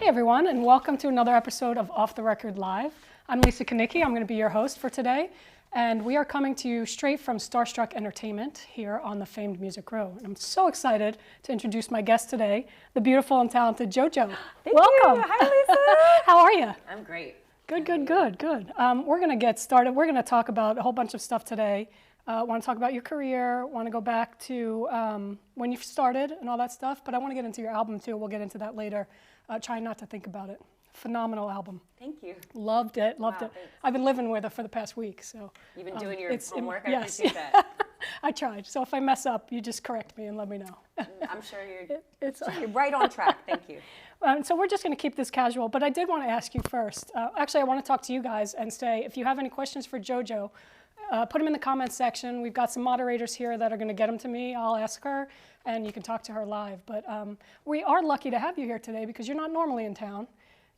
Hey everyone, and welcome to another episode of Off the Record Live. I'm Lisa Kanicki. I'm going to be your host for today, and we are coming to you straight from Starstruck Entertainment here on the famed Music Row. And I'm so excited to introduce my guest today, the beautiful and talented JoJo. Welcome. You. Hi, Lisa. How are you? I'm great. Good. We're going to get started. We're going to talk about a whole bunch of stuff today. Want to talk about your career, want to go back to when you started and all that stuff, but I want to get into your album too. We'll get into that later. Trying not to think about it. Phenomenal album. Thank you. Loved it. Thanks. I've been living with it for the past week, so. You've been doing your homework? I yes. appreciate that. I tried. So if I mess up, you just correct me and let me know. I'm sure you're right on track. Thank you. So we're just going to keep this casual, but I did want to ask you first. Actually, I want to talk to you guys and say, if you have any questions for JoJo, put them in the comments section. We've got some moderators here that are going to get them to me. I'll ask her, and you can talk to her live. But we are lucky to have you here today because you're not normally in town.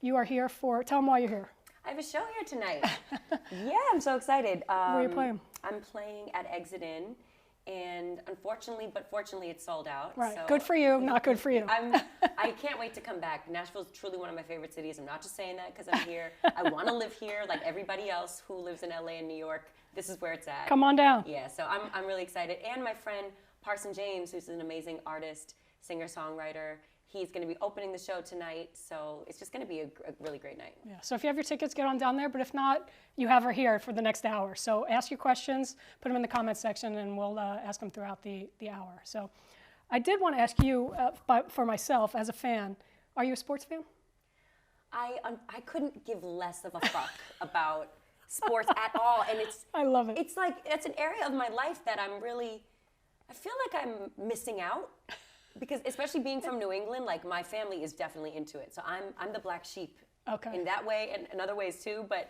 You are here for, tell them why you're here. I have a show here tonight. Yeah, I'm so excited. Where are you playing? I'm playing at Exit In, and unfortunately, but fortunately, it's sold out. Right. So good for you, not good for you. I can't wait to come back. Nashville's truly one of my favorite cities. I'm not just saying that because I'm here. I want to live here like everybody else who lives in LA and New York. This is where it's at. Come on down. Yeah, so I'm really excited. And my friend Parson James, who's an amazing artist, singer-songwriter, he's going to be opening the show tonight. So it's just going to be a really great night. Yeah. So if you have your tickets, get on down there. But if not, you have her here for the next hour. So ask your questions, put them in the comments section, and we'll ask them throughout the hour. So I did want to ask you, for myself as a fan, are you a sports fan? I couldn't give less of a fuck about sports at all, and I love it. It's like it's an area of my life that I feel like I'm missing out because especially being from New England, like my family is definitely into it. So I'm the black sheep in that way and in other ways too. But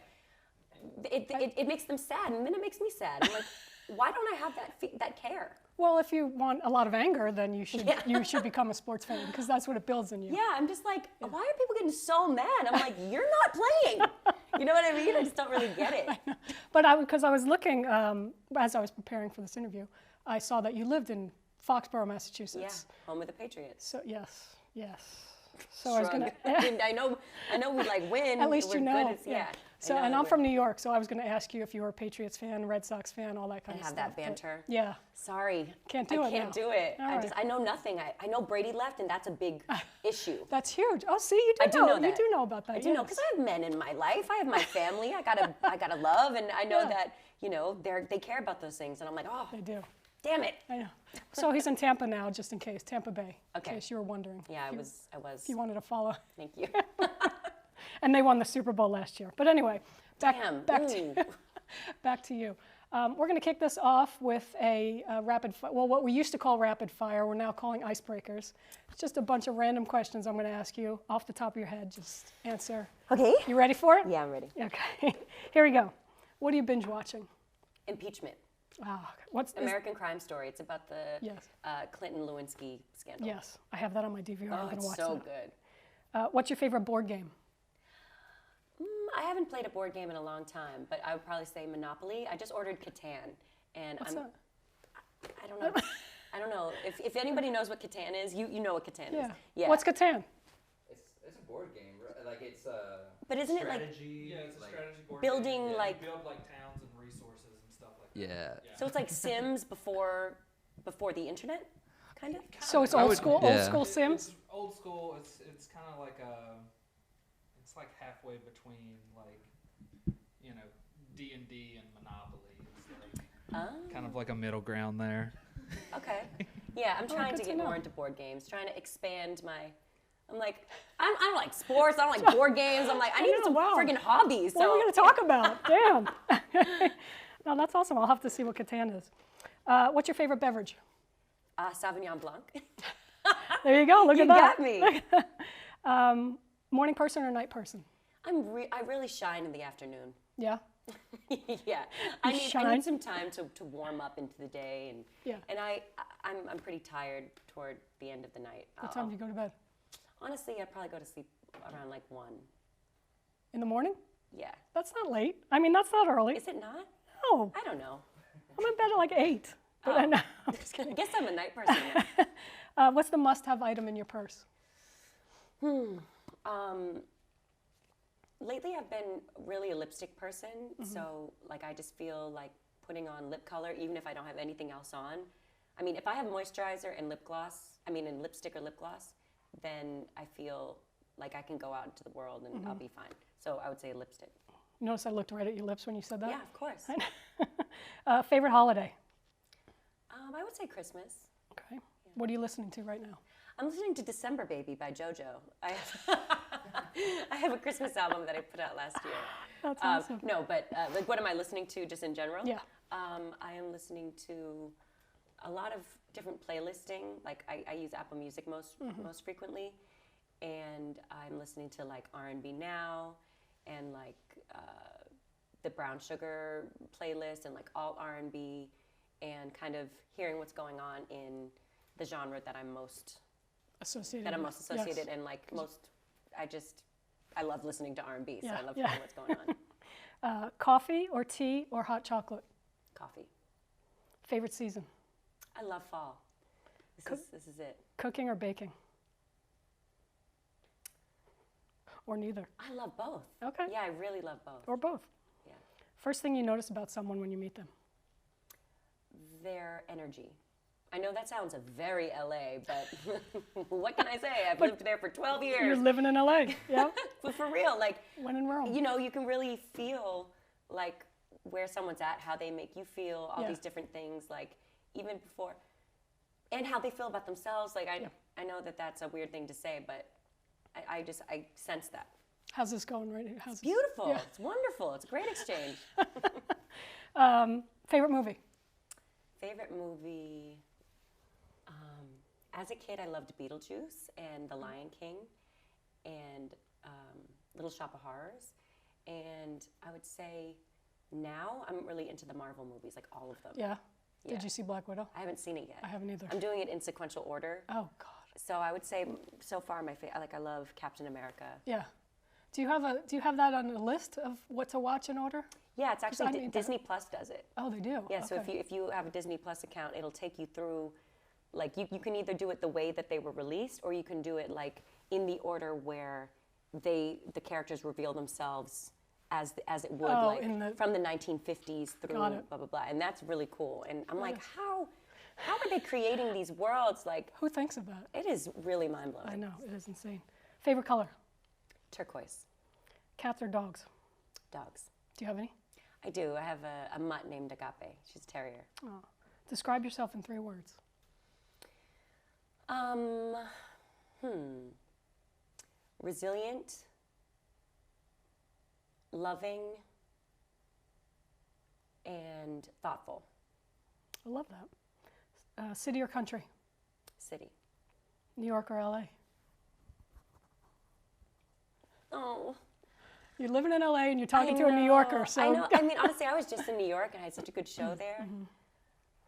it makes them sad, and then it makes me sad. I'm like, why don't I have that care? Well, if you want a lot of anger, then you should become a sports fan because that's what it builds in you. Yeah, I'm just like, why are people getting so mad? I'm like, you're not playing. You know what I mean? I just don't really get it. But because I was looking, as I was preparing for this interview, I saw that you lived in Foxborough, Massachusetts. Yeah, home of the Patriots. So yes. So Shrug. I was gonna. I know we like win. At least we're you know. Good. Yeah. So and I'm from New York, so I was going to ask you if you were a Patriots fan, Red Sox fan, all that kind of stuff. And have that banter. But, yeah. Sorry. Can't do it. I can't do it. Right. I know nothing. I know Brady left, and that's a big issue. That's huge. Oh, see, you do know. You do know about that. I do know because I have men in my life. I have my family. I gotta love, and I know that they care about those things, and I'm like, oh, they do. Damn it. I know. So he's in Tampa now, just in case. Tampa Bay. Okay. In case you were wondering. Yeah, I was. If you wanted to follow. Thank you. And they won the Super Bowl last year. But anyway, back to you. We're going to kick this off with a rapid fire. Well, what we used to call rapid fire, we're now calling icebreakers. It's just a bunch of random questions I'm going to ask you off the top of your head. Just answer. Okay. You ready for it? Yeah, I'm ready. Okay. Here we go. What are you binge watching? Impeachment. What's American Crime Story. It's about the Clinton-Lewinsky scandal. Yes, I have that on my DVR. I'm going to watch so that. Good. What's your favorite board game? I haven't played a board game in a long time, but I would probably say Monopoly. I just ordered Catan, and I don't know. I don't know if anybody knows what Catan is. You know what Catan is. Yeah. What's Catan? It's a board game, right? Like it's a. But isn't strategy, it like? Yeah, it's a strategy board building game. like. You build like towns and resources and stuff like that. Yeah. So it's like Sims before the internet, kind of. So it's old school Sims. It's old school. It's kind of like it's like halfway between like D&D and Monopoly. It's like kind of like a middle ground there. Okay. Yeah, I'm trying to get more into board games. Trying to expand my. I'm like, I don't like sports. I don't like board games. I'm like, I need some friggin' hobbies. What are we going to talk about? Damn. No, that's awesome. I'll have to see what Catan is. What's your favorite beverage? Sauvignon Blanc. There you go. Look at that. You got me. Morning person or night person? I really shine in the afternoon. Yeah. Yeah. I need some time to warm up into the day, and I'm pretty tired toward the end of the night. What time do you go to bed? Honestly, I probably go to sleep around like 1. In the morning? Yeah. That's not late. I mean, that's not early. Is it not? No. I don't know. I'm in bed at like 8. But I'm just kidding. I guess I'm a night person. What's the must-have item in your purse? Lately, I've been really a lipstick person, so like I just feel like putting on lip color, even if I don't have anything else on. I mean, if I have moisturizer and lip gloss, and lipstick or lip gloss, then I feel like I can go out into the world and I'll be fine. So I would say lipstick. Notice I looked right at your lips when you said that? Yeah, of course. Favorite holiday? I would say Christmas. Okay. What are you listening to right now? I'm listening to December Baby by JoJo. I have a Christmas album that I put out last year. That's awesome. No, but like what am I listening to just in general? Yeah. I am listening to a lot of different playlisting. Like I use Apple Music most frequently. And I'm listening to like R&B now and like the Brown Sugar playlist and like alt R&B and kind of hearing what's going on in the genre that I'm most associated yes. And like most I love listening to R&B, so I love hearing what's going on. Coffee or tea or hot chocolate? Coffee. Favorite season? I love fall. This is it. Cooking or baking? Or neither? I love both. Okay. Yeah, I really love both. Or both? Yeah. First thing you notice about someone when you meet them? Their energy. I know that sounds very LA, but what can I say? I've lived there for 12 years. You're living in LA, yeah. But for real, like, when in Rome. You know, you can really feel like where someone's at, how they make you feel, all these different things, like even before, and how they feel about themselves. Like I know that that's a weird thing to say, but I sense that. How's this going right here? It's beautiful. Yeah. It's wonderful. It's a great exchange. Favorite movie? Favorite movie. As a kid, I loved Beetlejuice and The Lion King and Little Shop of Horrors. And I would say now I'm really into the Marvel movies, like all of them. Yeah. Did you see Black Widow? I haven't seen it yet. I haven't either. I'm doing it in sequential order. Oh, God. So I would say so far I love Captain America. Yeah. Do you have that on a list of what to watch in order? Yeah, it's actually Disney Plus does it. Oh, they do. Yeah, okay. so if you have a Disney Plus account, it'll take you through, like you can either do it the way that they were released, or you can do it like in the order where the characters reveal themselves as it would, from the 1950s through blah blah blah, and that's really cool. And I'm like, how are they creating these worlds? Like, who thinks of that? It is really mind blowing. I know, it is insane. Favorite color? Turquoise. Cats or dogs? Dogs. Do you have any? I do. I have a mutt named Agape. She's a terrier. Oh. Describe yourself in 3 words. Resilient, loving, and thoughtful. I love that. City or country? City. New York or LA? Oh. You're living in LA and you're talking to a New Yorker, so. I know. I mean, honestly, I was just in New York and I had such a good show there. Mm-hmm.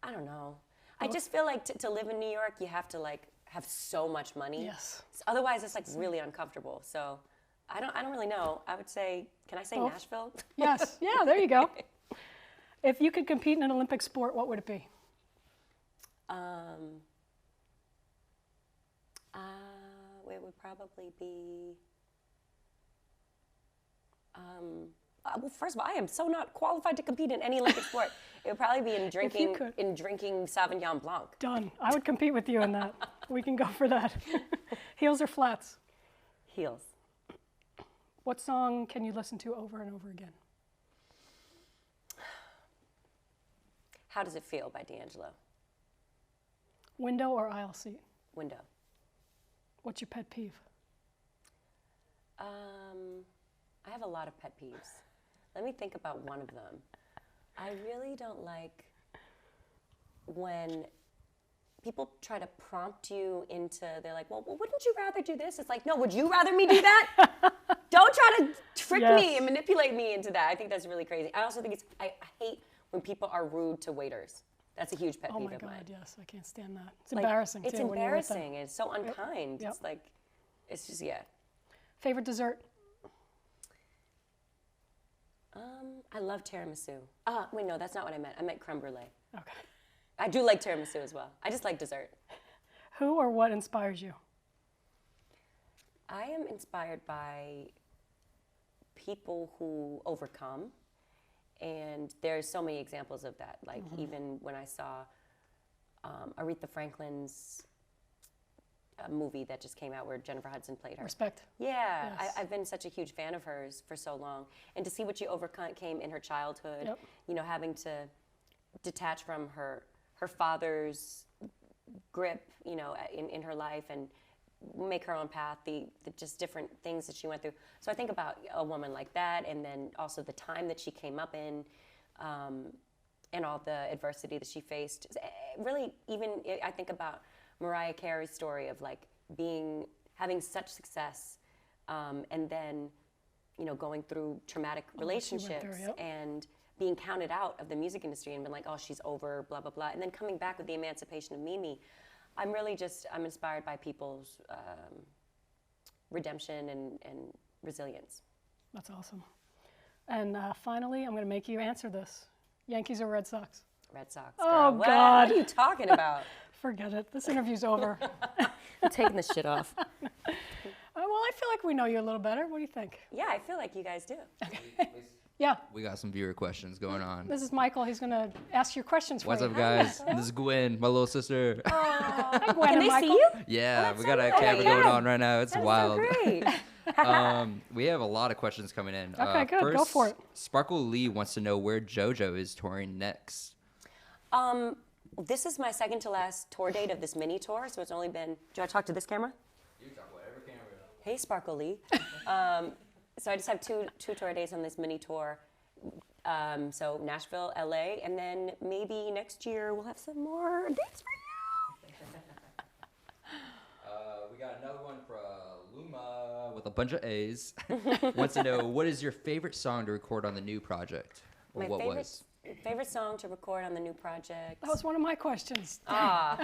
I don't know. I just feel like to live in New York, you have to like have so much money. Yes. So otherwise, it's like really uncomfortable. So I don't really know. I would say, can I say Nashville? Yes. Yeah, there you go. If you could compete in an Olympic sport, what would it be? It would probably be. Well, first of all, I am so not qualified to compete in any Olympic sport. It would probably be in drinking Sauvignon Blanc. Done. I would compete with you in that. We can go for that. Heels or flats? Heels. What song can you listen to over and over again? How Does It Feel by D'Angelo. Window or aisle seat? Window. What's your pet peeve? I have a lot of pet peeves. Let me think about one of them. I really don't like when people try to prompt you into, they're like, well, wouldn't you rather do this? It's like, no, would you rather me do that? Don't try to trick me and manipulate me into that. I think that's really crazy. I also think I hate when people are rude to waiters. That's a huge pet peeve of mine. Oh my God, yes, I can't stand that. It's embarrassing too. It's embarrassing. It's so unkind. Yep. It's like, it's just, Favorite dessert? I love tiramisu. Wait, no, that's not what I meant. I meant creme brulee. Okay. I do like tiramisu as well. I just like dessert. Who or what inspires you? I am inspired by people who overcome, and there's so many examples of that. Like even when I saw Aretha Franklin's movie that just came out where Jennifer Hudson played her. Respect. Yeah, Yes. I've been such a huge fan of hers for so long, and to see what she overcame in her childhood, Yep. you know, having to detach from her father's grip, you know, in her life and make her own path, the just different things that she went through. So I think about a woman like that, and then also the time that she came up in, and all the adversity that she faced. Really, even I think about Mariah Carey's story of like having such success, and then, you know, going through traumatic relationships yep. and being counted out of the music industry and been like, oh, she's over, blah, blah, blah. And then coming back with the emancipation of Mimi. I'm inspired by people's redemption and resilience. That's awesome. And finally, I'm going to make you answer this. Yankees or Red Sox? Red Sox. Oh, girl. God. What are you talking about? Forget it. This interview's over. I'm taking this shit off. Well, I feel like we know you a little better. What do you think? Yeah, I feel like you guys do. Yeah. We got some viewer questions going on. This is Michael. He's going to ask your questions for What's you. up, guys? This is Gwen, my little sister. Hi, Gwen Can and they Michael. see you? Yeah, we so got a nice. camera Oh my going God. on right now. It's That is wild. so great. We have a lot of questions coming in. Okay, good. Go First, for it. Sparkle Lee wants to know where JoJo is touring next. This is my second to last tour date of this mini tour, so it's only been. Do I talk to this camera? You talk whatever camera. Hey, Sparkle Lee. So I just have two tour dates on this mini tour. So Nashville, LA, and then maybe next year we'll have some more dates for you. We got another one from Luma with a bunch of A's. Wants to know, what is your favorite song to record on the new project? Or what was? Favorite song to record on the new project? That was one of my questions. You guys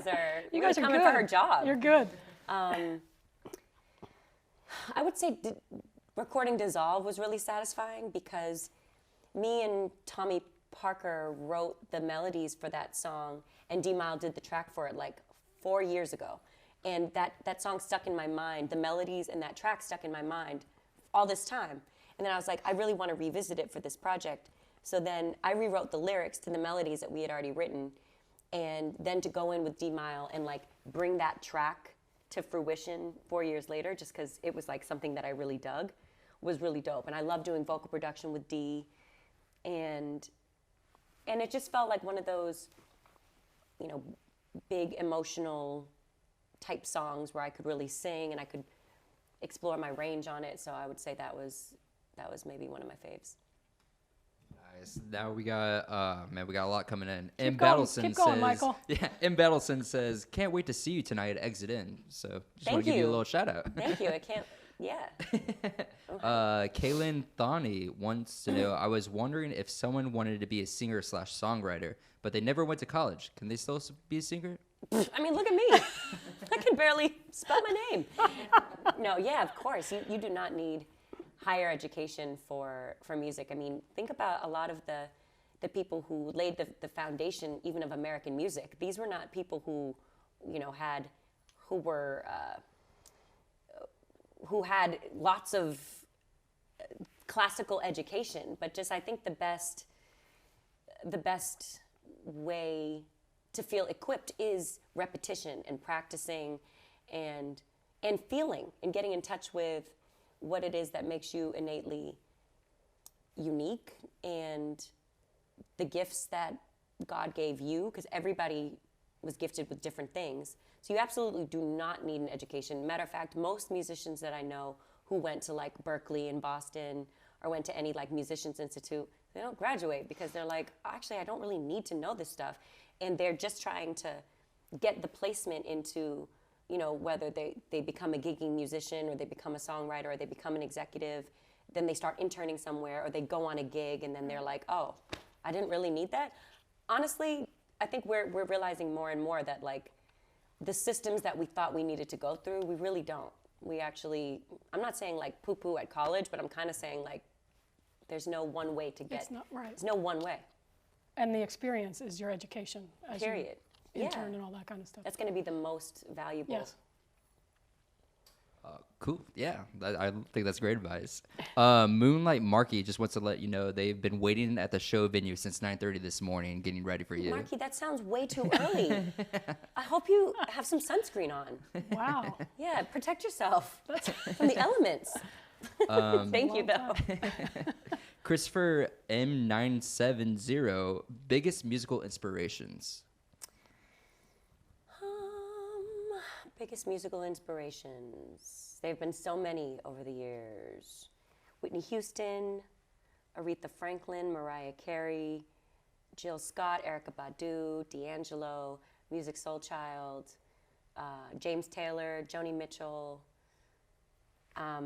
are are coming good. for her job. You're good. I would say recording Dissolve was really satisfying because me and Tommy Parker wrote the melodies for that song, and D-Mile did the track for it like 4 years ago. And that song stuck in my mind, the melodies and that track stuck in my mind all this time. And then I was like, I really want to revisit it for this project. So then I rewrote the lyrics to the melodies that we had already written, and then to go in with D-Mile and like bring that track to fruition 4 years later, just because it was like something that I really dug, was really dope. And I love doing vocal production with D, and it just felt like one of those, you know, big emotional type songs where I could really sing and I could explore my range on it. So I would say that was maybe one of my faves. Nice. Now we got we got a lot coming in. Keep going, Michael. Yeah, M. Battleson says, can't wait to see you tonight at Exit In. So just want to give you a little shout out. Thank you. I can't. Yeah. Kaylin Thani wants to know, I was wondering if someone wanted to be a singer/songwriter, but they never went to college. Can they still be a singer? I mean, look at me. I can barely spell my name. No, yeah, of course. You do not need higher education for music. I mean, think about a lot of the people who laid the foundation even of American music. These were not people who, you know, who had lots of classical education, but just I think the best way to feel equipped is repetition and practicing and feeling and getting in touch with what it is that makes you innately unique and the gifts that God gave you, because everybody was gifted with different things. So you absolutely do not need an education. Matter of fact, most musicians that I know who went to like Berkeley in Boston or went to any like musicians institute, they don't graduate because they're like, actually, I don't really need to know this stuff. And they're just trying to get the placement into, you know, whether they become a gigging musician or they become a songwriter or they become an executive, then they start interning somewhere or they go on a gig and then they're like, oh, I didn't really need that. Honestly, I think we're realizing more and more that like the systems that we thought we needed to go through, we really don't. We actually, I'm not saying like poo-poo at college, but I'm kind of saying like there's no one way to get. It's not right. There's no one way. And the experience is your education. As Period. You intern Yeah. and all that kind of stuff. That's going to be the most valuable. Yes. Cool. Yeah, I think that's great advice. Moonlight Marky just wants to let you know they've been waiting at the show venue since 9:30 this morning, getting ready for you. Marky, that sounds way too early. I hope you have some sunscreen on. Wow. Yeah, protect yourself from the elements. Thank you, though. Christopher M970, biggest musical inspirations. Biggest musical inspirations. There have been so many over the years. Whitney Houston, Aretha Franklin, Mariah Carey, Jill Scott, Erykah Badu, D'Angelo, Music Soul Child, James Taylor, Joni Mitchell. I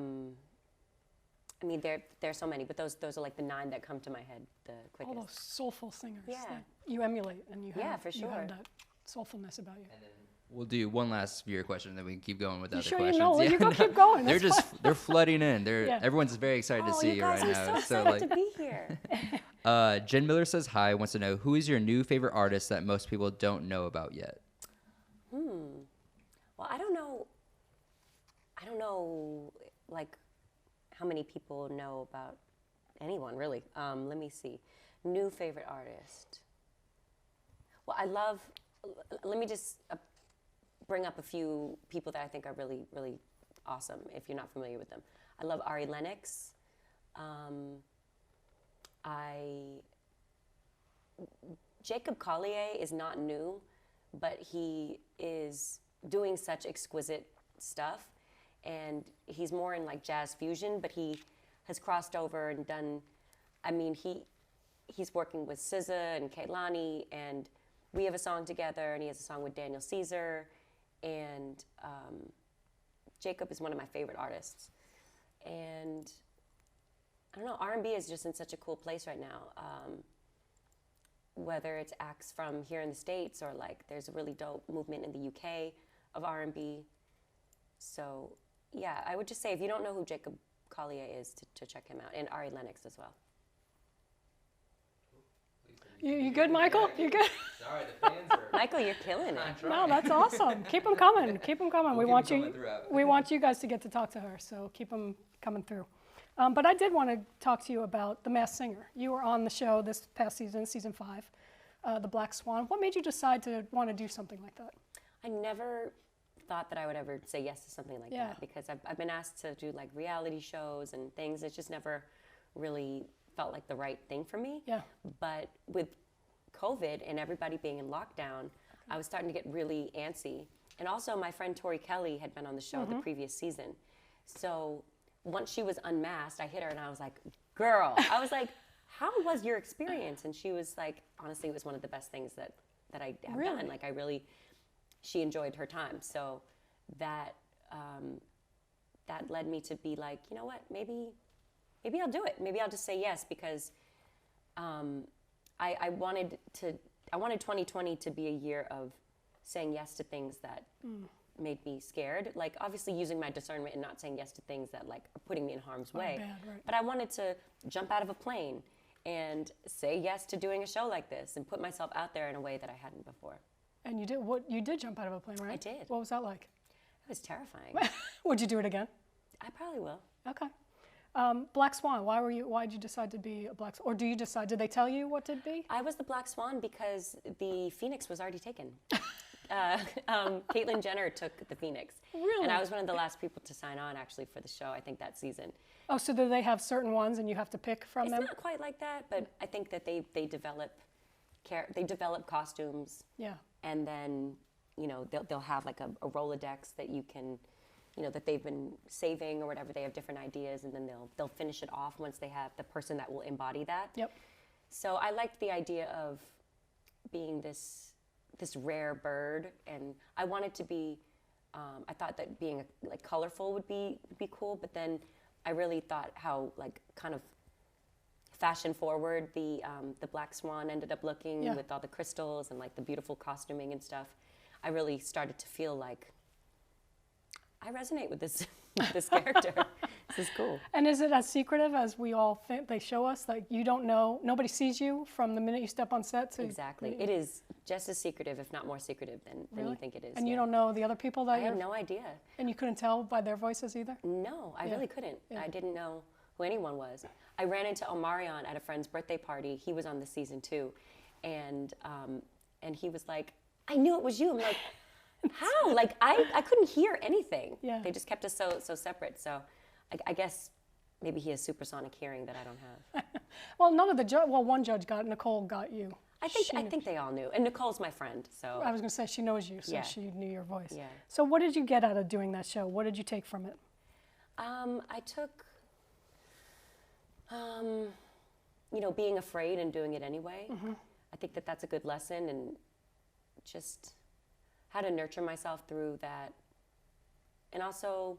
mean, there are so many, but those are like the 9 that come to my head the quickest. All those soulful singers Yeah. that you emulate, and you have, for you sure. have that soulfulness about you. And then we'll do one last viewer question, and then we can keep going with You other sure questions. you know? You go keep going. They're That's just they're flooding in. Yeah. Everyone's very excited to see you guys, right I'm now. so excited to be here. Jen Miller says hi. Wants to know, who is your new favorite artist that most people don't know about yet? Well, I don't know, like, how many people know about anyone, really. Let me see. New favorite artist. Well, let me just bring up a few people that I think are really, really awesome, if you're not familiar with them. I love Ari Lennox. Jacob Collier is not new, but he is doing such exquisite stuff, and he's more in like jazz fusion, but he has crossed over and done, I mean, he's working with SZA and Kehlani, and we have a song together, and he has a song with Daniel Caesar, and Jacob is one of my favorite artists. And I don't know, R&B is just in such a cool place right now. Whether it's acts from here in the States, or like there's a really dope movement in the UK of R&B. So yeah, I would just say if you don't know who Jacob Collier is, to check him out, and Ari Lennox as well. You good, Michael? You good? Sorry, the fans are... Michael, you're killing it. No, that's awesome. Keep them coming. Keep them coming. We'll We want you guys to get to talk to her, so keep them coming through. But I did want to talk to you about The Masked Singer. You were on the show this past season, season 5, The Black Swan. What made you decide to want to do something like that? I never thought that I would ever say yes to something like that, because I've been asked to do like reality shows and things. It just never really felt like the right thing for me. Yeah. But with COVID and everybody being in lockdown, I was starting to get really antsy. And also my friend Tori Kelly had been on the show the previous season. So once she was unmasked, I hit her and I was like, girl, I was like, how was your experience? And she was like, honestly, it was one of the best things that I have done. Like she enjoyed her time. So that led me to be like, you know what, maybe I'll do it. Maybe I'll just say yes, because I wanted 2020 to be a year of saying yes to things that made me scared. Like obviously using my discernment and not saying yes to things that like are putting me in harm's way. Bad, right. But I wanted to jump out of a plane and say yes to doing a show like this and put myself out there in a way that I hadn't before. And you did jump out of a plane, right? I did. What was that like? It was terrifying. Would you do it again? I probably will. Okay. Black Swan. Why did you decide to be a Black Swan? Or did they tell you what to be? I was the Black Swan because the Phoenix was already taken. Caitlyn Jenner took the Phoenix. Really? And I was one of the last people to sign on actually for the show, I think that season. Oh, so do they have certain ones and you have to pick from them? It's not quite like that, but I think that they develop costumes. Yeah. And then, you know, they'll have like a Rolodex that you can, you know, that they've been saving or whatever. They have different ideas, and then they'll finish it off once they have the person that will embody that. Yep. So I liked the idea of being this rare bird, and I wanted to be. I thought that being like colorful would be cool, but then I really thought how like kind of fashion forward the Black Swan ended up looking with all the crystals and like the beautiful costuming and stuff. I really started to feel like I resonate with this this character. This is cool. And is it as secretive as we all think they show us? Like you don't know, nobody sees you from the minute you step on set to... Exactly. It is just as secretive, if not more secretive than you think it is. And you don't know the other people that I have no idea. And you couldn't tell by their voices either? No, I really couldn't. I didn't know who anyone was. I ran into Omarion at a friend's birthday party. He was on the season too. And he was like, I knew it was you. I'm like, how? Like, I couldn't hear anything. Yeah. They just kept us so separate. So I guess maybe he has supersonic hearing that I don't have. Well, none of the one judge got, Nicole got you. I think they all knew. And Nicole's my friend, so. I was going to say, she knows you, so Yeah. she knew your voice. Yeah. So what did you get out of doing that show? What did you take from it? I took, being afraid and doing it anyway. I think that's a good lesson, and just how to nurture myself through that. And also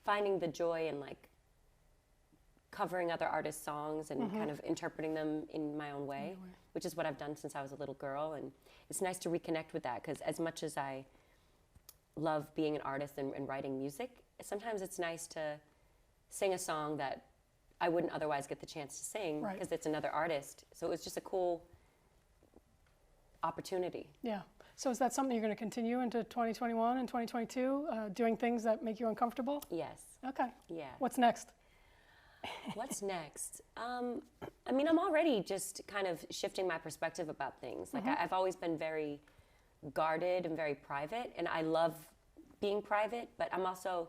finding the joy in like covering other artists' songs and kind of interpreting them in my own way, which is what I've done since I was a little girl. And it's nice to reconnect with that, because as much as I love being an artist and writing music, sometimes it's nice to sing a song that I wouldn't otherwise get the chance to sing because it's another artist. So it was just a cool opportunity. Yeah. So is that something you're going to continue into 2021 and 2022, doing things that make you uncomfortable? Yes. Okay. Yeah. What's next? What's next? I mean, I'm already just kind of shifting my perspective about things. Like I've always been very guarded and very private, and I love being private, but I'm also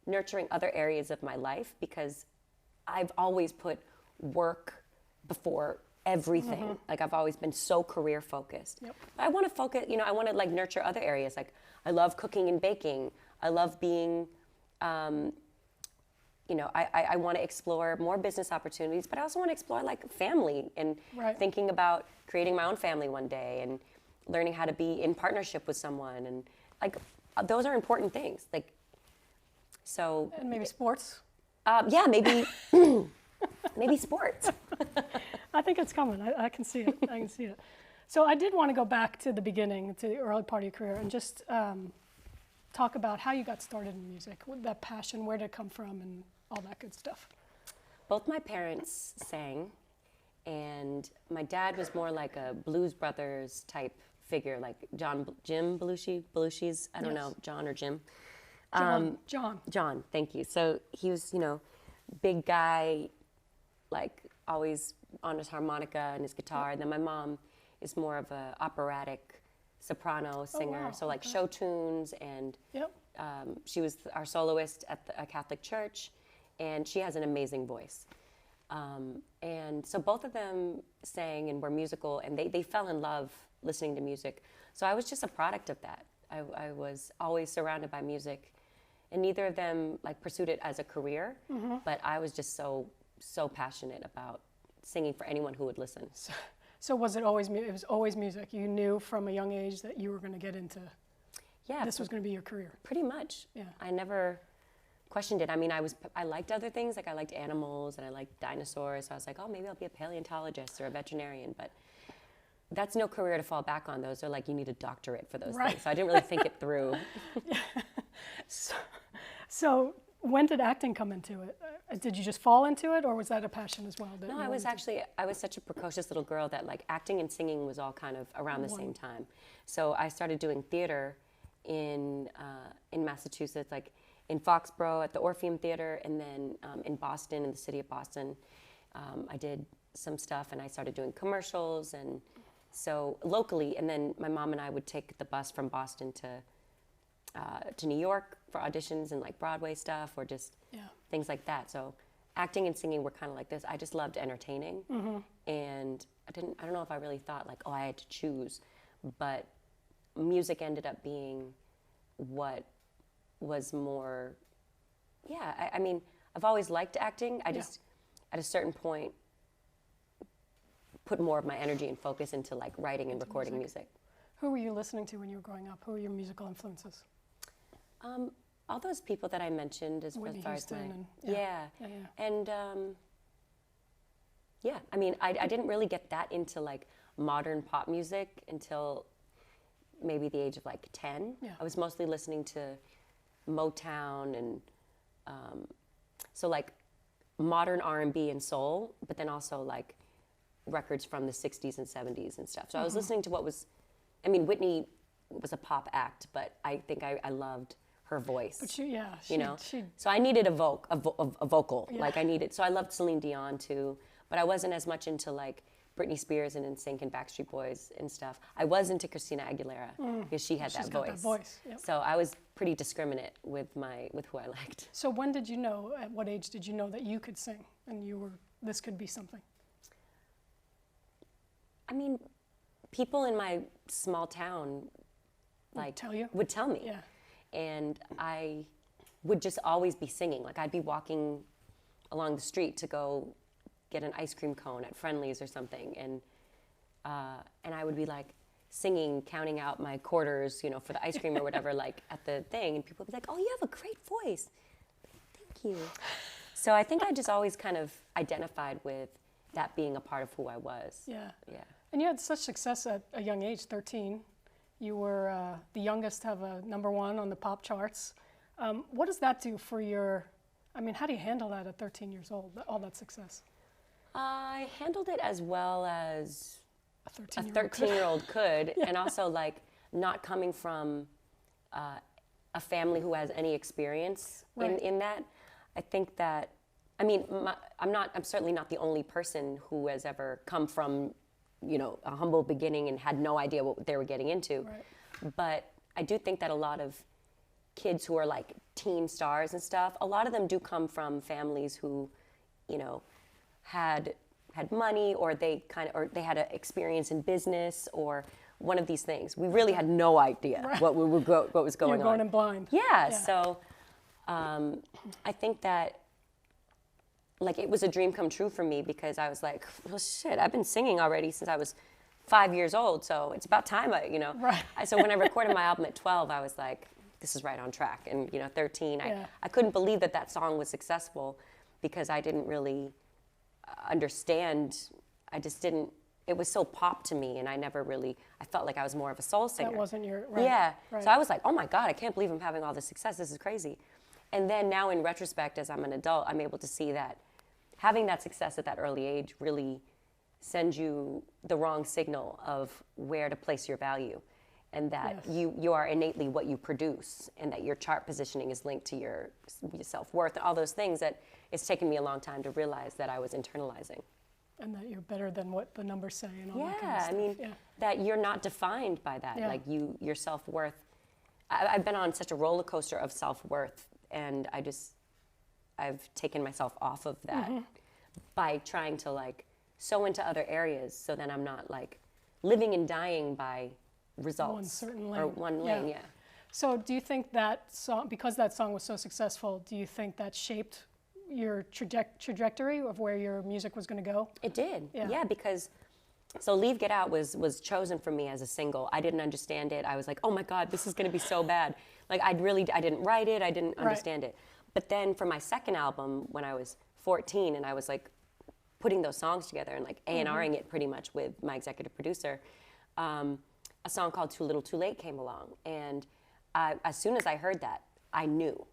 nurturing other areas of my life, because I've always put work before everything. Like I've always been so career focused. But I want to focus, I want to like nurture other areas. Like I love cooking and baking. I love being, I want to explore more business opportunities, but I also want to explore like family and thinking about creating my own family one day and learning how to be in partnership with someone. And like, those are important things. Like, so. And maybe sports? Yeah, maybe, maybe sports. I think it's coming. I can see it. I can see it. So I did want to go back to the beginning, to the early part of your career, and just talk about how you got started in music, that passion, where did it come from, and all that good stuff. Both my parents sang, and my dad was more like a Blues Brothers type figure, like Jim Belushi's, I don't know, John or Jim. John, thank you. So he was, big guy, like always on his harmonica and his guitar. And then my mom is more of a operatic soprano singer, so like show tunes, and she was our soloist at a Catholic church, and she has an amazing voice. And so both of them sang and were musical, and they fell in love listening to music. So I was just a product of that. I was always surrounded by music. And neither of them like pursued it as a career, but I was just so passionate about singing for anyone who would listen. So was it always it was always music? You knew from a young age that you were going to get into. Yeah. This was going to be your career. Pretty much. Yeah. I never questioned it. I mean, I liked other things, like I liked animals and I liked dinosaurs. So I was like, oh, maybe I'll be a paleontologist or a veterinarian, but that's no career to fall back on. Those are like, you need a doctorate for those things. So I didn't really think it through. So when did acting come into it? Did you just fall into it, or was that a passion as well? No, I was such a precocious little girl that like acting and singing was all kind of around the same time. So I started doing theater in Massachusetts, like in Foxborough at the Orpheum Theater, and then in Boston, in the city of Boston. I did some stuff, and I started doing commercials, and so locally, and then my mom and I would take the bus from Boston to New York for auditions and like Broadway stuff, or just things like that. So acting and singing were kind of like this. I just loved entertaining, and I don't know if I really thought like, oh, I had to choose, but music ended up being what was more, I mean, I've always liked acting. I just, at a certain point, put more of my energy and focus into like writing and recording music. Who were you listening to when you were growing up? Who were your musical influences? All those people that I mentioned, as far as Houston and I mean, I didn't really get that into like modern pop music until maybe the age of like 10. I was mostly listening to Motown and So like modern R&B and soul, but then also like records from the 60s and 70s and stuff. So I was listening to what was, I mean, Whitney was a pop act, but I think I loved her voice. But she, so I needed a vocal. Like I needed, so I loved Celine Dion too, but I wasn't as much into like Britney Spears and NSYNC and Backstreet Boys and stuff. I was into Christina Aguilera because she had that voice. Got that voice. Yep. So I was pretty discriminate with who I liked. So when did you know, at what age did you know that you could sing and this could be something? I mean, people in my small town would tell me. Yeah. And I would just always be singing. Like I'd be walking along the street to go get an ice cream cone at Friendly's or something, and I would be like singing, counting out my quarters, for the ice cream or whatever, like at the thing, and people would be like, "Oh, you have a great voice." Thank you. So I think I just always kind of identified with that being a part of who I was. Yeah. Yeah. And you had such success at a young age, 13. You were the youngest to have a #1 on the pop charts. What does that do for how do you handle that at 13 years old, all that success? I handled it as well as a a 13-year-old could, and also like not coming from a family who has any experience in that. I think that, I'm certainly not the only person who has ever come from, a humble beginning and had no idea what they were getting into. Right. But I do think that a lot of kids who are like teen stars and stuff, a lot of them do come from families who, had money, or they had an experience in business or one of these things. We really had no idea what was going on. You're going in blind. Yeah. So I think that like it was a dream come true for me, because I was like, well, shit, I've been singing already since I was 5 years old, so it's about time Right. So when I recorded my album at 12, I was like, this is right on track. And 13, I couldn't believe that song was successful, because I didn't really understand. It was so pop to me, and I felt like I was more of a soul singer. That wasn't your, Yeah. Right. So I was like, oh my God, I can't believe I'm having all this success. This is crazy. And then now in retrospect, as I'm an adult, I'm able to see that having that success at that early age really sends you the wrong signal of where to place your value, and that you are innately what you produce, and that your chart positioning is linked to your self-worth and all those things that it's taken me a long time to realize that I was internalizing. And that you're better than what the numbers say and all that kind of stuff. That you're not defined by that. Yeah. Like your self-worth. I've been on such a roller coaster of self-worth, and I've taken myself off of that by trying to like sew into other areas, so then I'm not like living and dying by results. One certain lane. Or one lane, yeah. So do you think that song, because that song was so successful, do you think that shaped your trajectory of where your music was going to go? It did, yeah, because so Leave Get Out was chosen for me as a single. I didn't understand it. I was like, oh my God, this is going to be so bad. Like I didn't write it. I didn't understand it. But then for my second album, when I was 14, and I was like putting those songs together and like A&Ring it pretty much with my executive producer, a song called Too Little Too Late came along. And as soon as I heard that, I knew.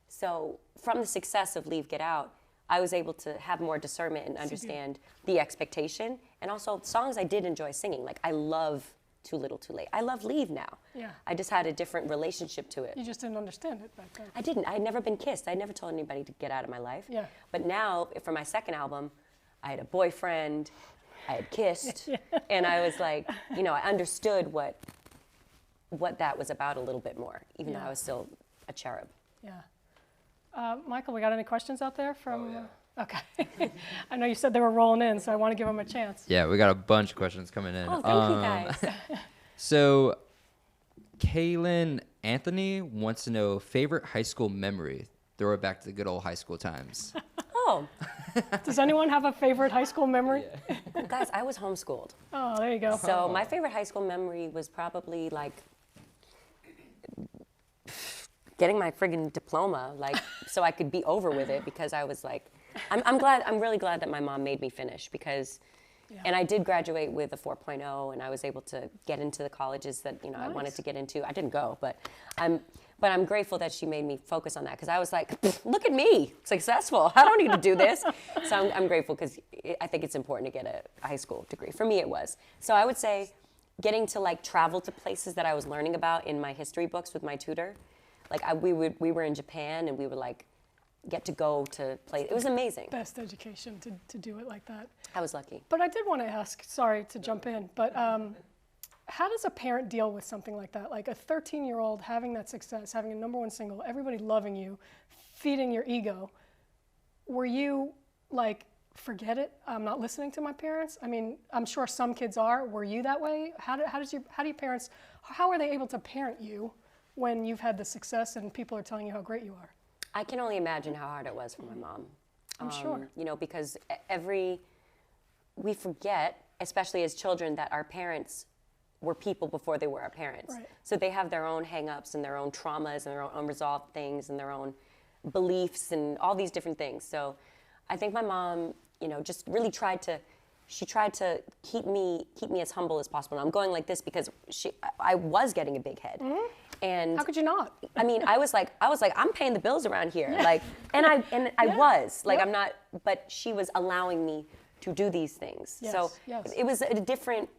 So from the success of Leave Get Out, I was able to have more discernment and understand the expectation, and also songs I did enjoy singing. Like I love Too Little Too Late. I love Leave now. Yeah. I just had a different relationship to it. You just didn't understand it back then. I didn't. I had never been kissed. I had never told anybody to get out of my life. Yeah. But now, for my second album, I had a boyfriend, I had kissed, and I was like, I understood what that was about a little bit more, even though I was still a cherub. Yeah. Michael, we got any questions out there from? Oh, yeah. Okay. I know you said they were rolling in, so I want to give them a chance. Yeah, we got a bunch of questions coming in. Oh, thank you guys. So, Kaylin Anthony wants to know favorite high school memory. Throw it back to the good old high school times. Oh. Does anyone have a favorite high school memory? Yeah. Guys, I was homeschooled. Oh, there you go. So my favorite high school memory was probably like getting my friggin' diploma, like so I could be over with it, because I was like, I'm really glad that my mom made me finish, because Yeah. And I did graduate with a 4.0, and I was able to get into the colleges that I wanted to get into. I didn't go, but I'm grateful that she made me focus on that, because I was like, look at me, successful. I don't need to do this. So I'm grateful, because I think it's important to get a high school degree. For me, it was. So I would say getting to like travel to places that I was learning about in my history books with my tutor. Like we were in Japan, and we would like get to go to play. It was amazing. Best education to do it like that. I was lucky. But I did want to ask, sorry to jump in, but how does a parent deal with something like that? Like a 13-year-old having that success, having a #1 single, everybody loving you, feeding your ego. Were you like, forget it, I'm not listening to my parents? I mean, I'm sure some kids are. Were you that way? How do parents, how are they able to parent you when you've had the success and people are telling you how great you are? I can only imagine how hard it was for my mom. I'm sure. You know, because we forget, especially as children, that our parents were people before they were our parents. Right. So they have their own hang-ups and their own traumas and their own unresolved things and their own beliefs and all these different things. So I think my mom, just really tried to keep me as humble as possible. And I'm going like this because I was getting a big head. Mm-hmm. And how could you not? I mean, I was like, I'm paying the bills around here. Like, and I was like, I'm not, but she was allowing me to do these things. Yes, so yes. it was a different,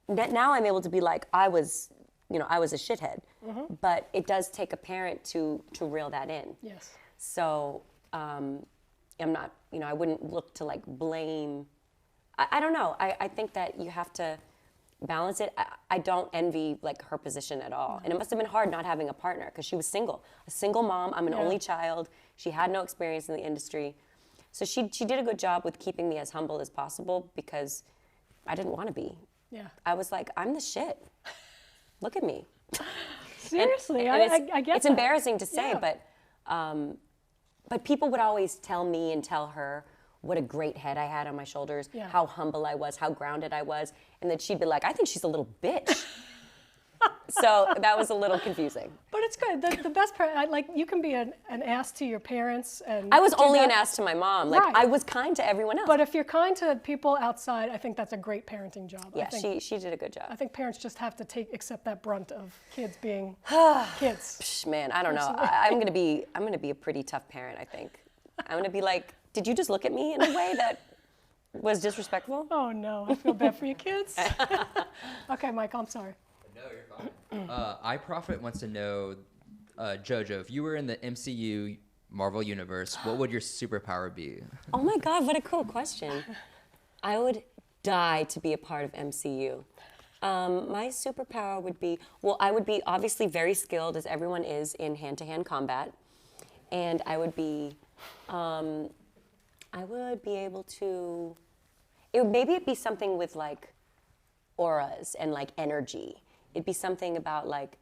now I'm able to be like, I was a shithead, mm-hmm. but it does take a parent to reel that in. Yes. So I'm not, I wouldn't look to like blame. I don't know. I think that you have to balance it. I don't envy like her position at all. Mm-hmm. And it must have been hard not having a partner, because she was single. A single mom, I'm an only child. She had no experience in the industry. So she did a good job with keeping me as humble as possible, because I didn't want to be. Yeah. I was like, I'm the shit. Look at me. Seriously, and I get it's that. embarrassing to say, but people would always tell me and tell her what a great head I had on my shoulders, how humble I was, how grounded I was, and then she'd be like, I think she's a little bitch. So that was a little confusing. But it's good. The best part, like, you can be an ass to your parents, and I was only an ass to my mom. Like, right. I was kind to everyone else. But if you're kind to people outside, I think that's a great parenting job. Yeah, she did a good job. I think parents just have to accept that brunt of kids being kids. Psh, man, I don't know. I'm gonna be a pretty tough parent, I think. I'm gonna be like, did you just look at me in a way that was disrespectful? Oh no, I feel bad for you kids. Okay, Michael, I'm sorry. No, you're fine. iProfit wants to know, JoJo, if you were in the MCU Marvel Universe, what would your superpower be? Oh my God, what a cool question. I would die to be a part of MCU. My superpower would be, I would be obviously very skilled, as everyone is, in hand-to-hand combat. And I would be able to, maybe it'd be something with like auras and like energy. It'd be something about like,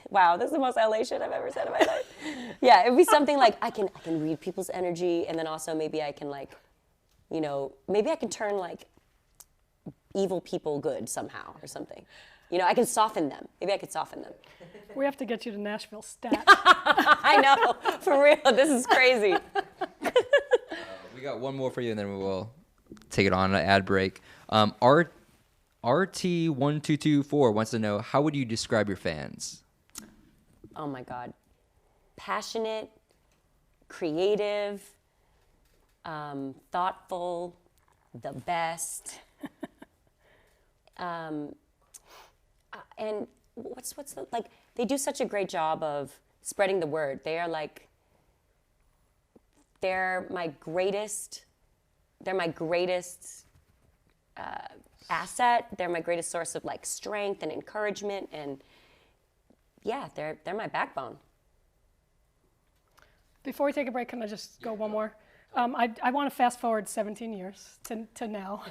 wow, this is the most LA shit I've ever said in my life. Yeah, it'd be something like I can read people's energy, and then also maybe I can like, maybe I can turn like evil people good somehow or something. I can soften them. Maybe I could soften them. We have to get you to Nashville stat. I know, for real, this is crazy. We got one more for you, and then we will take it on an ad break. RT1224 wants to know, how would you describe your fans? Oh my God. Passionate, creative, thoughtful, the best. And what's the, like, they do such a great job of spreading the word. They are like, they're my greatest asset. They're my greatest source of like strength and encouragement, and yeah, they're my backbone. Before we take a break, can I just go one more? I want to fast forward 17 years to now.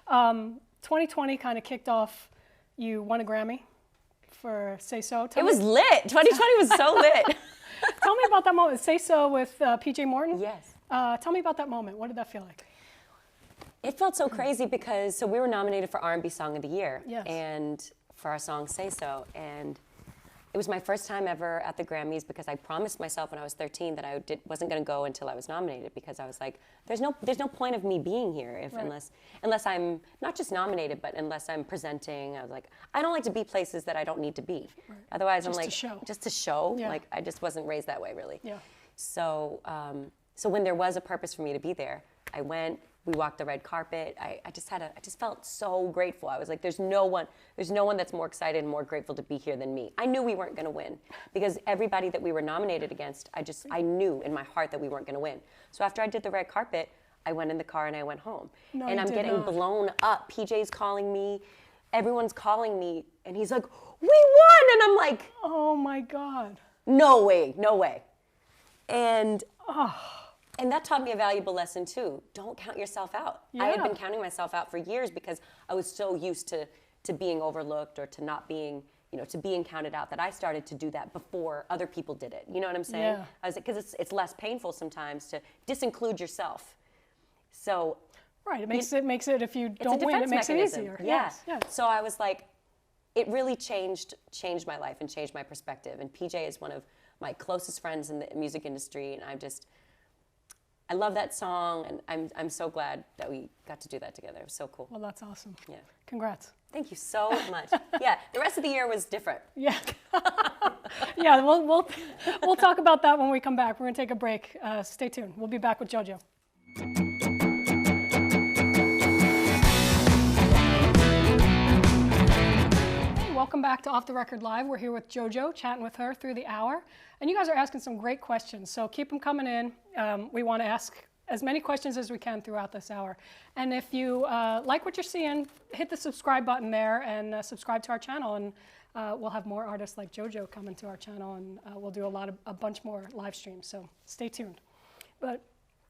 2020 kind of kicked off. You won a Grammy for Say So. It was lit. 2020 was so lit. Tell me about that moment. Say So with PJ Morton? Yes. Tell me about that moment. What did that feel like? It felt so crazy because we were nominated for R&B Song of the Year. Yes. And for our song Say So. And it was my first time ever at the Grammys because I promised myself when I was 13 that I wasn't going to go until I was nominated, because I was like, there's no point of me being here unless I'm not just nominated, but unless I'm presenting. I was like, I don't like to be places that I don't need to be. Right. Otherwise, just I'm like, just to show. Yeah. Like, I just wasn't raised that way, really. Yeah. So, so when there was a purpose for me to be there, I went. We walked the red carpet. I just felt so grateful. I was like, there's no one that's more excited and more grateful to be here than me. I knew we weren't going to win, because everybody that we were nominated against, I knew in my heart that we weren't going to win. So after I did the red carpet, I went in the car and I went home. No, and I'm getting not. blown up. PJ's calling me, everyone's calling me, and he's like, we won! And I'm like, oh my God. No way, no way. And that taught me a valuable lesson too. Don't count yourself out. Yeah. I had been counting myself out for years because I was so used to being overlooked or to not being, to being counted out, that I started to do that before other people did it. You know what I'm saying? Yeah. I was, because it's less painful sometimes to disinclude yourself. So. Right, it makes it if you don't win, it makes mechanism. it easier. Yeah. Yes. So I was like, it really changed my life and changed my perspective. And PJ is one of my closest friends in the music industry, and I love that song, and I'm so glad that we got to do that together. It was so cool. Well, that's awesome. Yeah. Congrats. Thank you so much. Yeah, the rest of the year was different. Yeah. Yeah, we'll talk about that when we come back. We're going to take a break. Stay tuned. We'll be back with JoJo. Welcome back to Off the Record Live. We're here with JoJo, chatting with her through the hour. And you guys are asking some great questions, so keep them coming in. We want to ask as many questions as we can throughout this hour. And if you like what you're seeing, hit the subscribe button there and subscribe to our channel. And we'll have more artists like JoJo coming to our channel, and we'll do a bunch more live streams, so stay tuned. But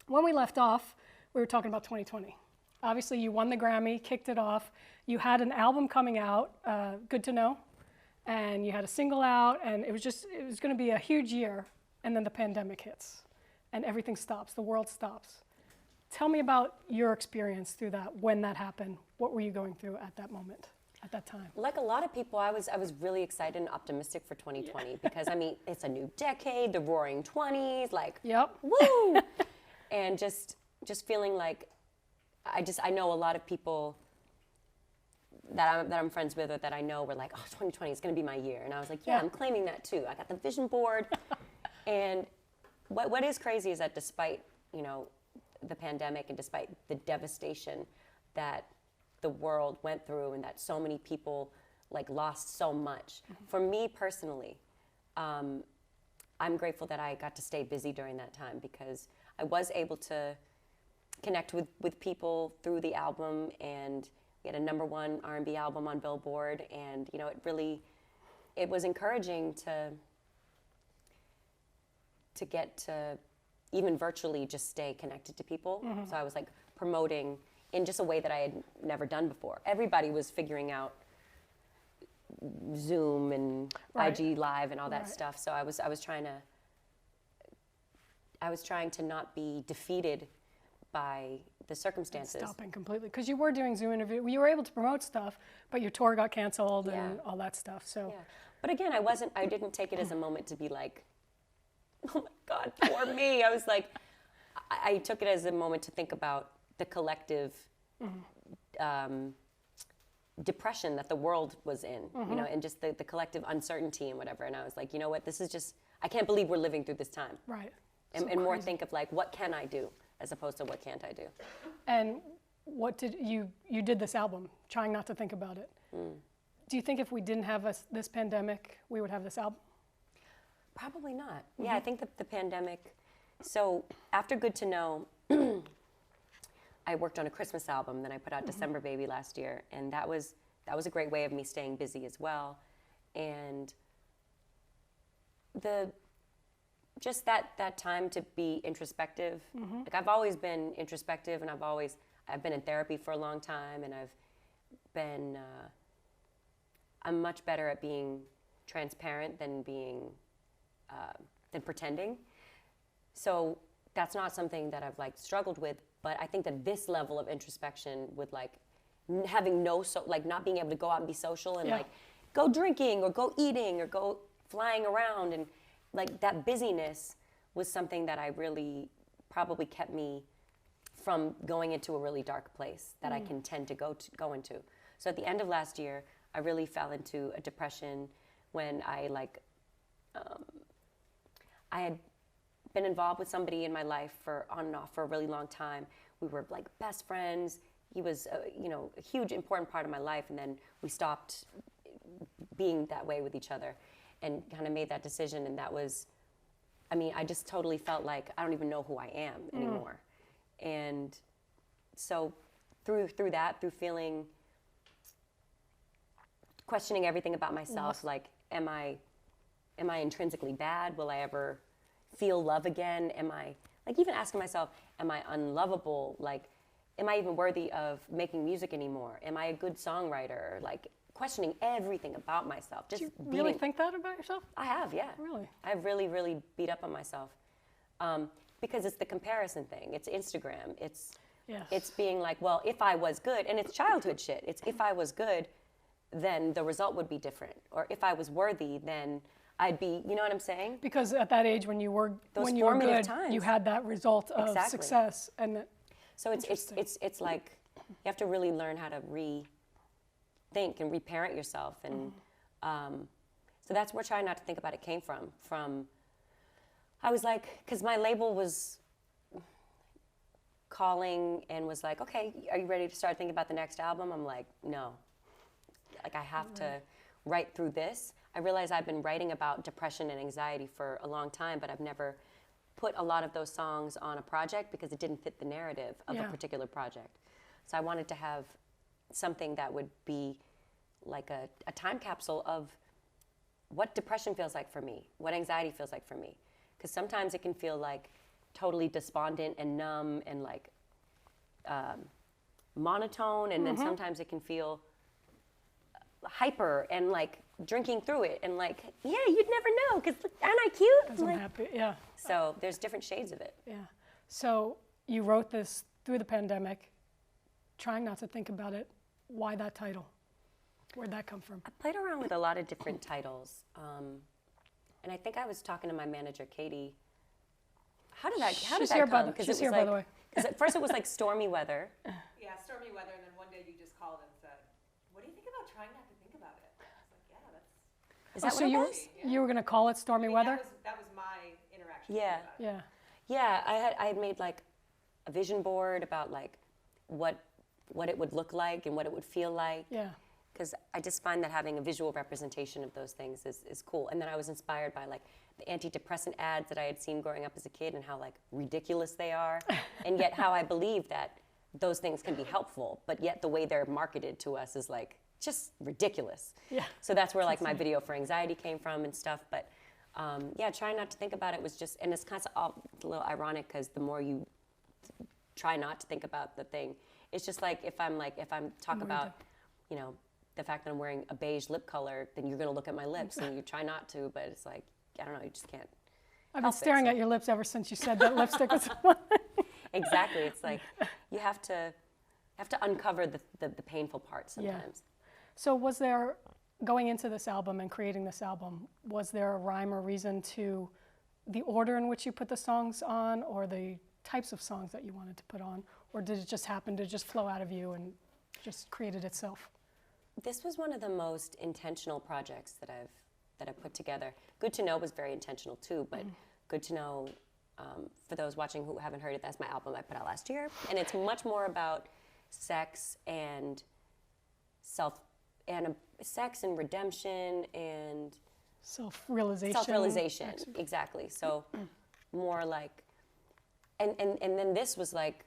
when we left off, we were talking about 2020. Obviously, you won the Grammy, kicked it off. You had an album coming out, Good to Know, and you had a single out, and it was going to be a huge year, and then the pandemic hits, and everything stops, the world stops. Tell me about your experience through that, when that happened. What were you going through at that moment, at that time? Like a lot of people, I was really excited and optimistic for 2020 because, I mean, it's a new decade, the roaring 20s, like, yep. Woo! And just feeling like, I know a lot of people that I'm friends with or that I know were like, oh, 2020 is going to be my year. And I was like, yeah, I'm claiming that too. I got the vision board. And what is crazy is that despite, the pandemic and despite the devastation that the world went through and that so many people like lost so much, for me personally, I'm grateful that I got to stay busy during that time because I was able to connect with people through the album, and we had a #1 R&B album on Billboard, and it was encouraging to get to even virtually just stay connected to people. So I was like promoting in just a way that I had never done before. Everybody was figuring out Zoom and IG Live and all that stuff. So I was trying to not be defeated by the circumstances. Stopping completely, because you were doing Zoom interview. You were able to promote stuff, but your tour got canceled and all that stuff. So, but again, I didn't take it as a moment to be like, oh my God, poor me. I was like, I took it as a moment to think about the collective depression that the world was in, and just the collective uncertainty and whatever. And I was like, you know what, this is just, I can't believe we're living through this time. Right. And more think of like, what can I do as opposed to what can't I do? And what did you did this album, trying not to think about it. Do you think if we didn't have this pandemic, we would have this album? Probably not. Yeah, I think the pandemic, so after Good to Know, I worked on a Christmas album, then I put out December Baby last year, and that was a great way of me staying busy as well. And just that time to be introspective. Like I've always been introspective, and I've been in therapy for a long time, and I'm much better at being transparent than pretending. So that's not something that I've like struggled with, but I think that this level of introspection with like having not being able to go out and be social and like go drinking or go eating or go flying around, and like that busyness was something that I really probably kept me from going into a really dark place that I can tend to go into. So at the end of last year, I really fell into a depression when I had been involved with somebody in my life for on and off for a really long time. We were like best friends. He was, a huge, important part of my life, and then we stopped being that way with each other, and kind of made that decision. And that was, I just totally felt like I don't even know who I am anymore. And so, through feeling, questioning everything about myself, like, am I intrinsically bad? Will I ever feel love again? Am I, like, even asking myself, am I unlovable? Like, am I even worthy of making music anymore? Am I a good songwriter? Like, questioning everything about myself. Do you really think that about yourself? I have, yeah. Really? I've really, really beat up on myself. Because it's the comparison thing. It's Instagram. It's being like, well, if I was good, and it's childhood shit. It's if I was good, then the result would be different. Or if I was worthy, then I'd be, you know what I'm saying? Because at that age, when you were formative good, times. you had that result of success, and so it's like you have to really learn how to rethink and reparent yourself, and so that's where Try Not to Think About It came from. I was like, because my label was calling and was like, okay, are you ready to start thinking about the next album? I'm like, no. Like, I have to write through this. I realize I've been writing about depression and anxiety for a long time, but I've never put a lot of those songs on a project because it didn't fit the narrative of a particular project. So I wanted to have something that would be like a time capsule of what depression feels like for me, what anxiety feels like for me. Because sometimes it can feel like totally despondent and numb and like monotone, and then sometimes it can feel hyper and like drinking through it and like, yeah, you'd never know because aren't I cute? because I'm happy. Yeah. So there's different shades of it. Yeah. So you wrote this through the pandemic, trying not to think about it. Why that title? Where'd that come from? I played around with a lot of different titles. And I think I was talking to my manager, Katie. How did that come? She's here, by the way. Because at first it was like stormy weather. Yeah, stormy weather, and then one day you just called and said, what do you think about trying not to think about it? I was like, yeah, that's... Is that so what it was? you were going to call it stormy weather? That was my interaction. Yeah. With it. Yeah. Yeah, I had made like a vision board about like what it would look like and what it would feel like. Yeah. Because I just find that having a visual representation of those things is cool. And then I was inspired by like the antidepressant ads that I had seen growing up as a kid and how like ridiculous they are, and yet how I believe that those things can be helpful, but yet the way they're marketed to us is like just ridiculous. Yeah. So that's where like my video for anxiety came from and stuff. But yeah, trying not to think about it was just, and it's kind of a little ironic because the more you try not to think about the thing, it's just like if I'm talking about, you know, the fact that I'm wearing a beige lip color, then you're going to look at my lips and you try not to, but it's like, I don't know, you just can't. I've been staring at your lips ever since you said that lipstick was on. Exactly. It's like you have to uncover the painful parts sometimes. Yeah. So was there, going into this album and creating this album, was there a rhyme or reason to the order in which you put the songs on, or the types of songs that you wanted to put on, or did it just happen to just flow out of you and just created itself? This was one of the most intentional projects that I've put together. Good to Know was very intentional too, but Good to Know, for those watching who haven't heard it, that's my album I put out last year, and it's much more about sex and sex and redemption and self-realization. Self-realization, exactly. So more like, and then this was like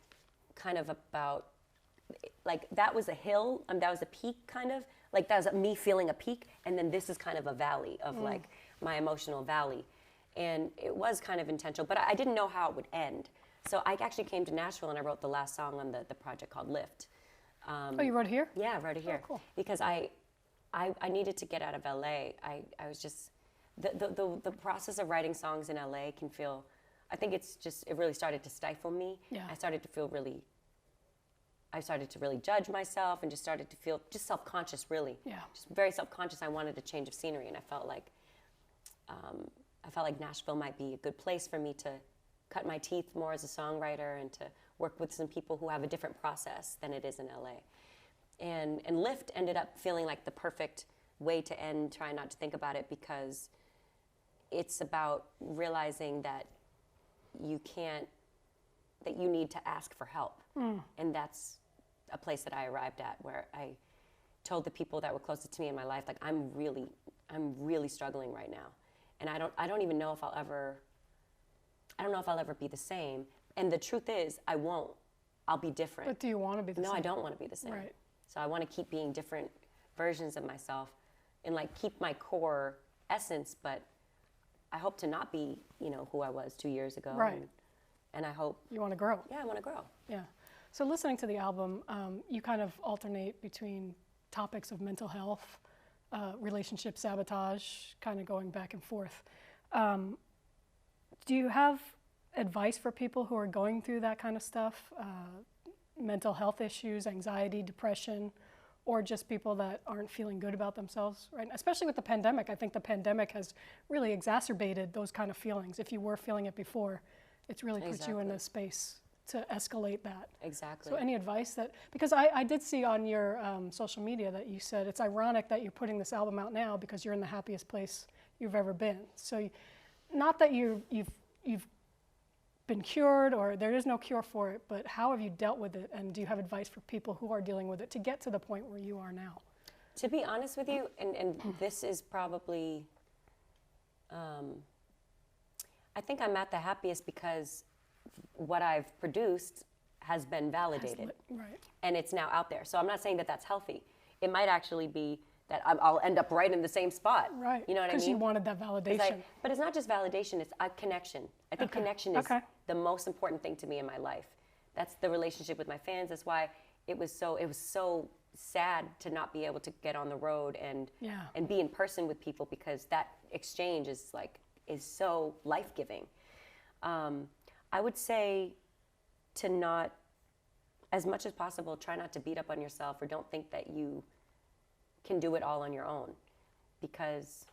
kind of about. Like that was a hill, that was a peak kind of, like that was me feeling a peak, and then this is kind of a valley of like my emotional valley. And it was kind of intentional, but I didn't know how it would end. So I actually came to Nashville and I wrote the last song on the project called Lift. Oh, you wrote it here? Yeah, I wrote it here. Oh, cool. Because I needed to get out of LA. I was just, the process of writing songs in LA can feel, I think it really started to stifle me. Yeah. I started to really judge myself and just started to feel just self-conscious, really. Yeah. Just very self-conscious. I wanted a change of scenery, and I felt like I felt like Nashville might be a good place for me to cut my teeth more as a songwriter and to work with some people who have a different process than it is in LA. And Lyft ended up feeling like the perfect way to end Try Not to Think About It, because it's about realizing that you need to ask for help. And that's a place that I arrived at, where I told the people that were closest to me in my life, like, I'm really struggling right now. And I don't even know if I'll ever be the same. And the truth is, I won't. I'll be different. But do you want to be the same? No, I don't want to be the same. Right. So I want to keep being different versions of myself and like keep my core essence, but I hope to not be, who I was 2 years ago. Right. And I hope. You want to grow. Yeah, I want to grow. Yeah. So listening to the album, you kind of alternate between topics of mental health, relationship sabotage, kind of going back and forth. Do you have advice for people who are going through that kind of stuff, mental health issues, anxiety, depression, or just people that aren't feeling good about themselves, right? Especially with the pandemic. I think the pandemic has really exacerbated those kind of feelings. If you were feeling it before, it's really put you in a space to escalate that. Exactly. So any advice because I did see on your social media that you said it's ironic that you're putting this album out now because you're in the happiest place you've ever been. So not that you've been cured, or there is no cure for it, but how have you dealt with it, and do you have advice for people who are dealing with it to get to the point where you are now? To be honest with you, and this is probably, I think I'm at the happiest because what I've produced has been validated. Right. And it's now out there. So I'm not saying that that's healthy. It might actually be that I'll end up right in the same spot. Right. You know what I mean? Because you wanted that validation. But it's not just validation, it's a connection. I think connection is the most important thing to me in my life. That's the relationship with my fans. That's why it was so sad to not be able to get on the road and be in person with people, because that exchange is so life-giving. I would say to not, as much as possible, try not to beat up on yourself, or don't think that you can do it all on your own, because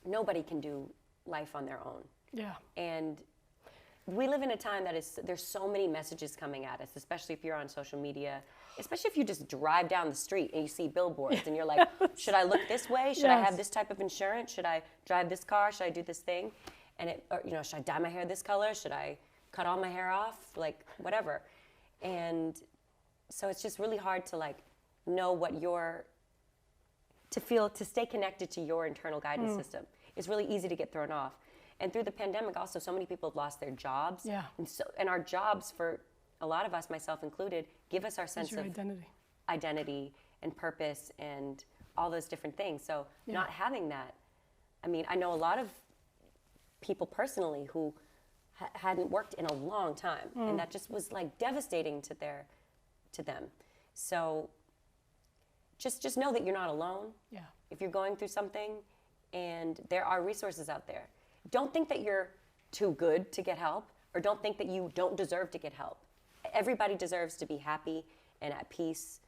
nobody can do life on their own. Yeah. And we live in a time that there's so many messages coming at us, especially if you're on social media, especially if you just drive down the street and you see billboards and you're like, should I look this way? Should I have this type of insurance? Should I drive this car? Should I do this thing? And should I dye my hair this color? Should I cut all my hair off? Like, whatever. And so it's just really hard to know what to stay connected to your internal guidance system. It's really easy to get thrown off. And through the pandemic also, so many people have lost their jobs. Yeah. And our jobs, for a lot of us, myself included, give us our sense of identity and purpose and all those different things. So not having that, I know a lot of people personally who hadn't worked in a long time, and that just was devastating to them. So just know that you're not alone. Yeah. If you're going through something, and there are resources out there. Don't think that you're too good to get help, or don't think that you don't deserve to get help. Everybody deserves to be happy and at peace,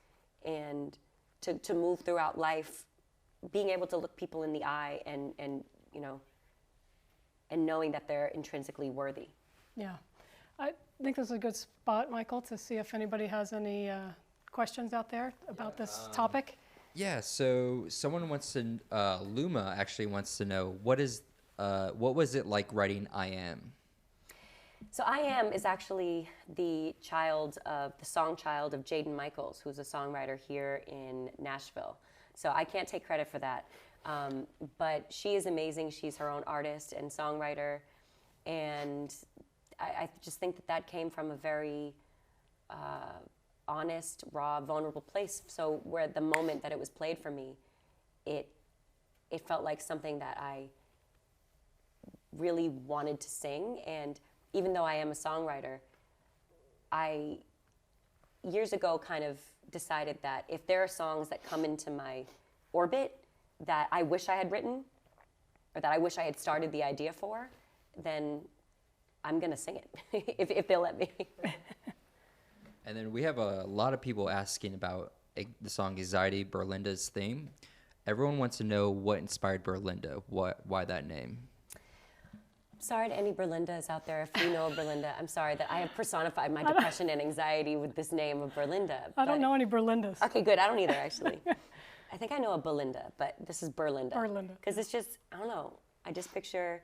and to move throughout life, being able to look people in the eye and knowing that they're intrinsically worthy. Yeah. I think this is a good spot, Michael, to see if anybody has any questions out there about this topic. Yeah, so someone wants to, Luma actually wants to know, what was it like writing I Am? So I Am is actually the song child of Jaden Michaels, who's a songwriter here in Nashville. So I can't take credit for that. But she is amazing. She's her own artist and songwriter. And I just think that came from a very honest, raw, vulnerable place. So where the moment that it was played for me, it felt like something that I really wanted to sing. And even though I am a songwriter, I years ago kind of decided that if there are songs that come into my orbit that I wish I had written, or that I wish I had started the idea for, then I'm gonna sing it, if they'll let me. And then we have a lot of people asking about the song Anxiety, Berlinda's theme. Everyone wants to know what inspired Berlinda. Why that name? Sorry to any Berlindas out there. If you know a Berlinda, I'm sorry that I have personified my depression and anxiety with this name of Berlinda. I don't know any Berlindas. Okay, good. I don't either, actually. I think I know a Belinda, but this is Berlinda. Berlinda. Because it's just, I don't know. I just picture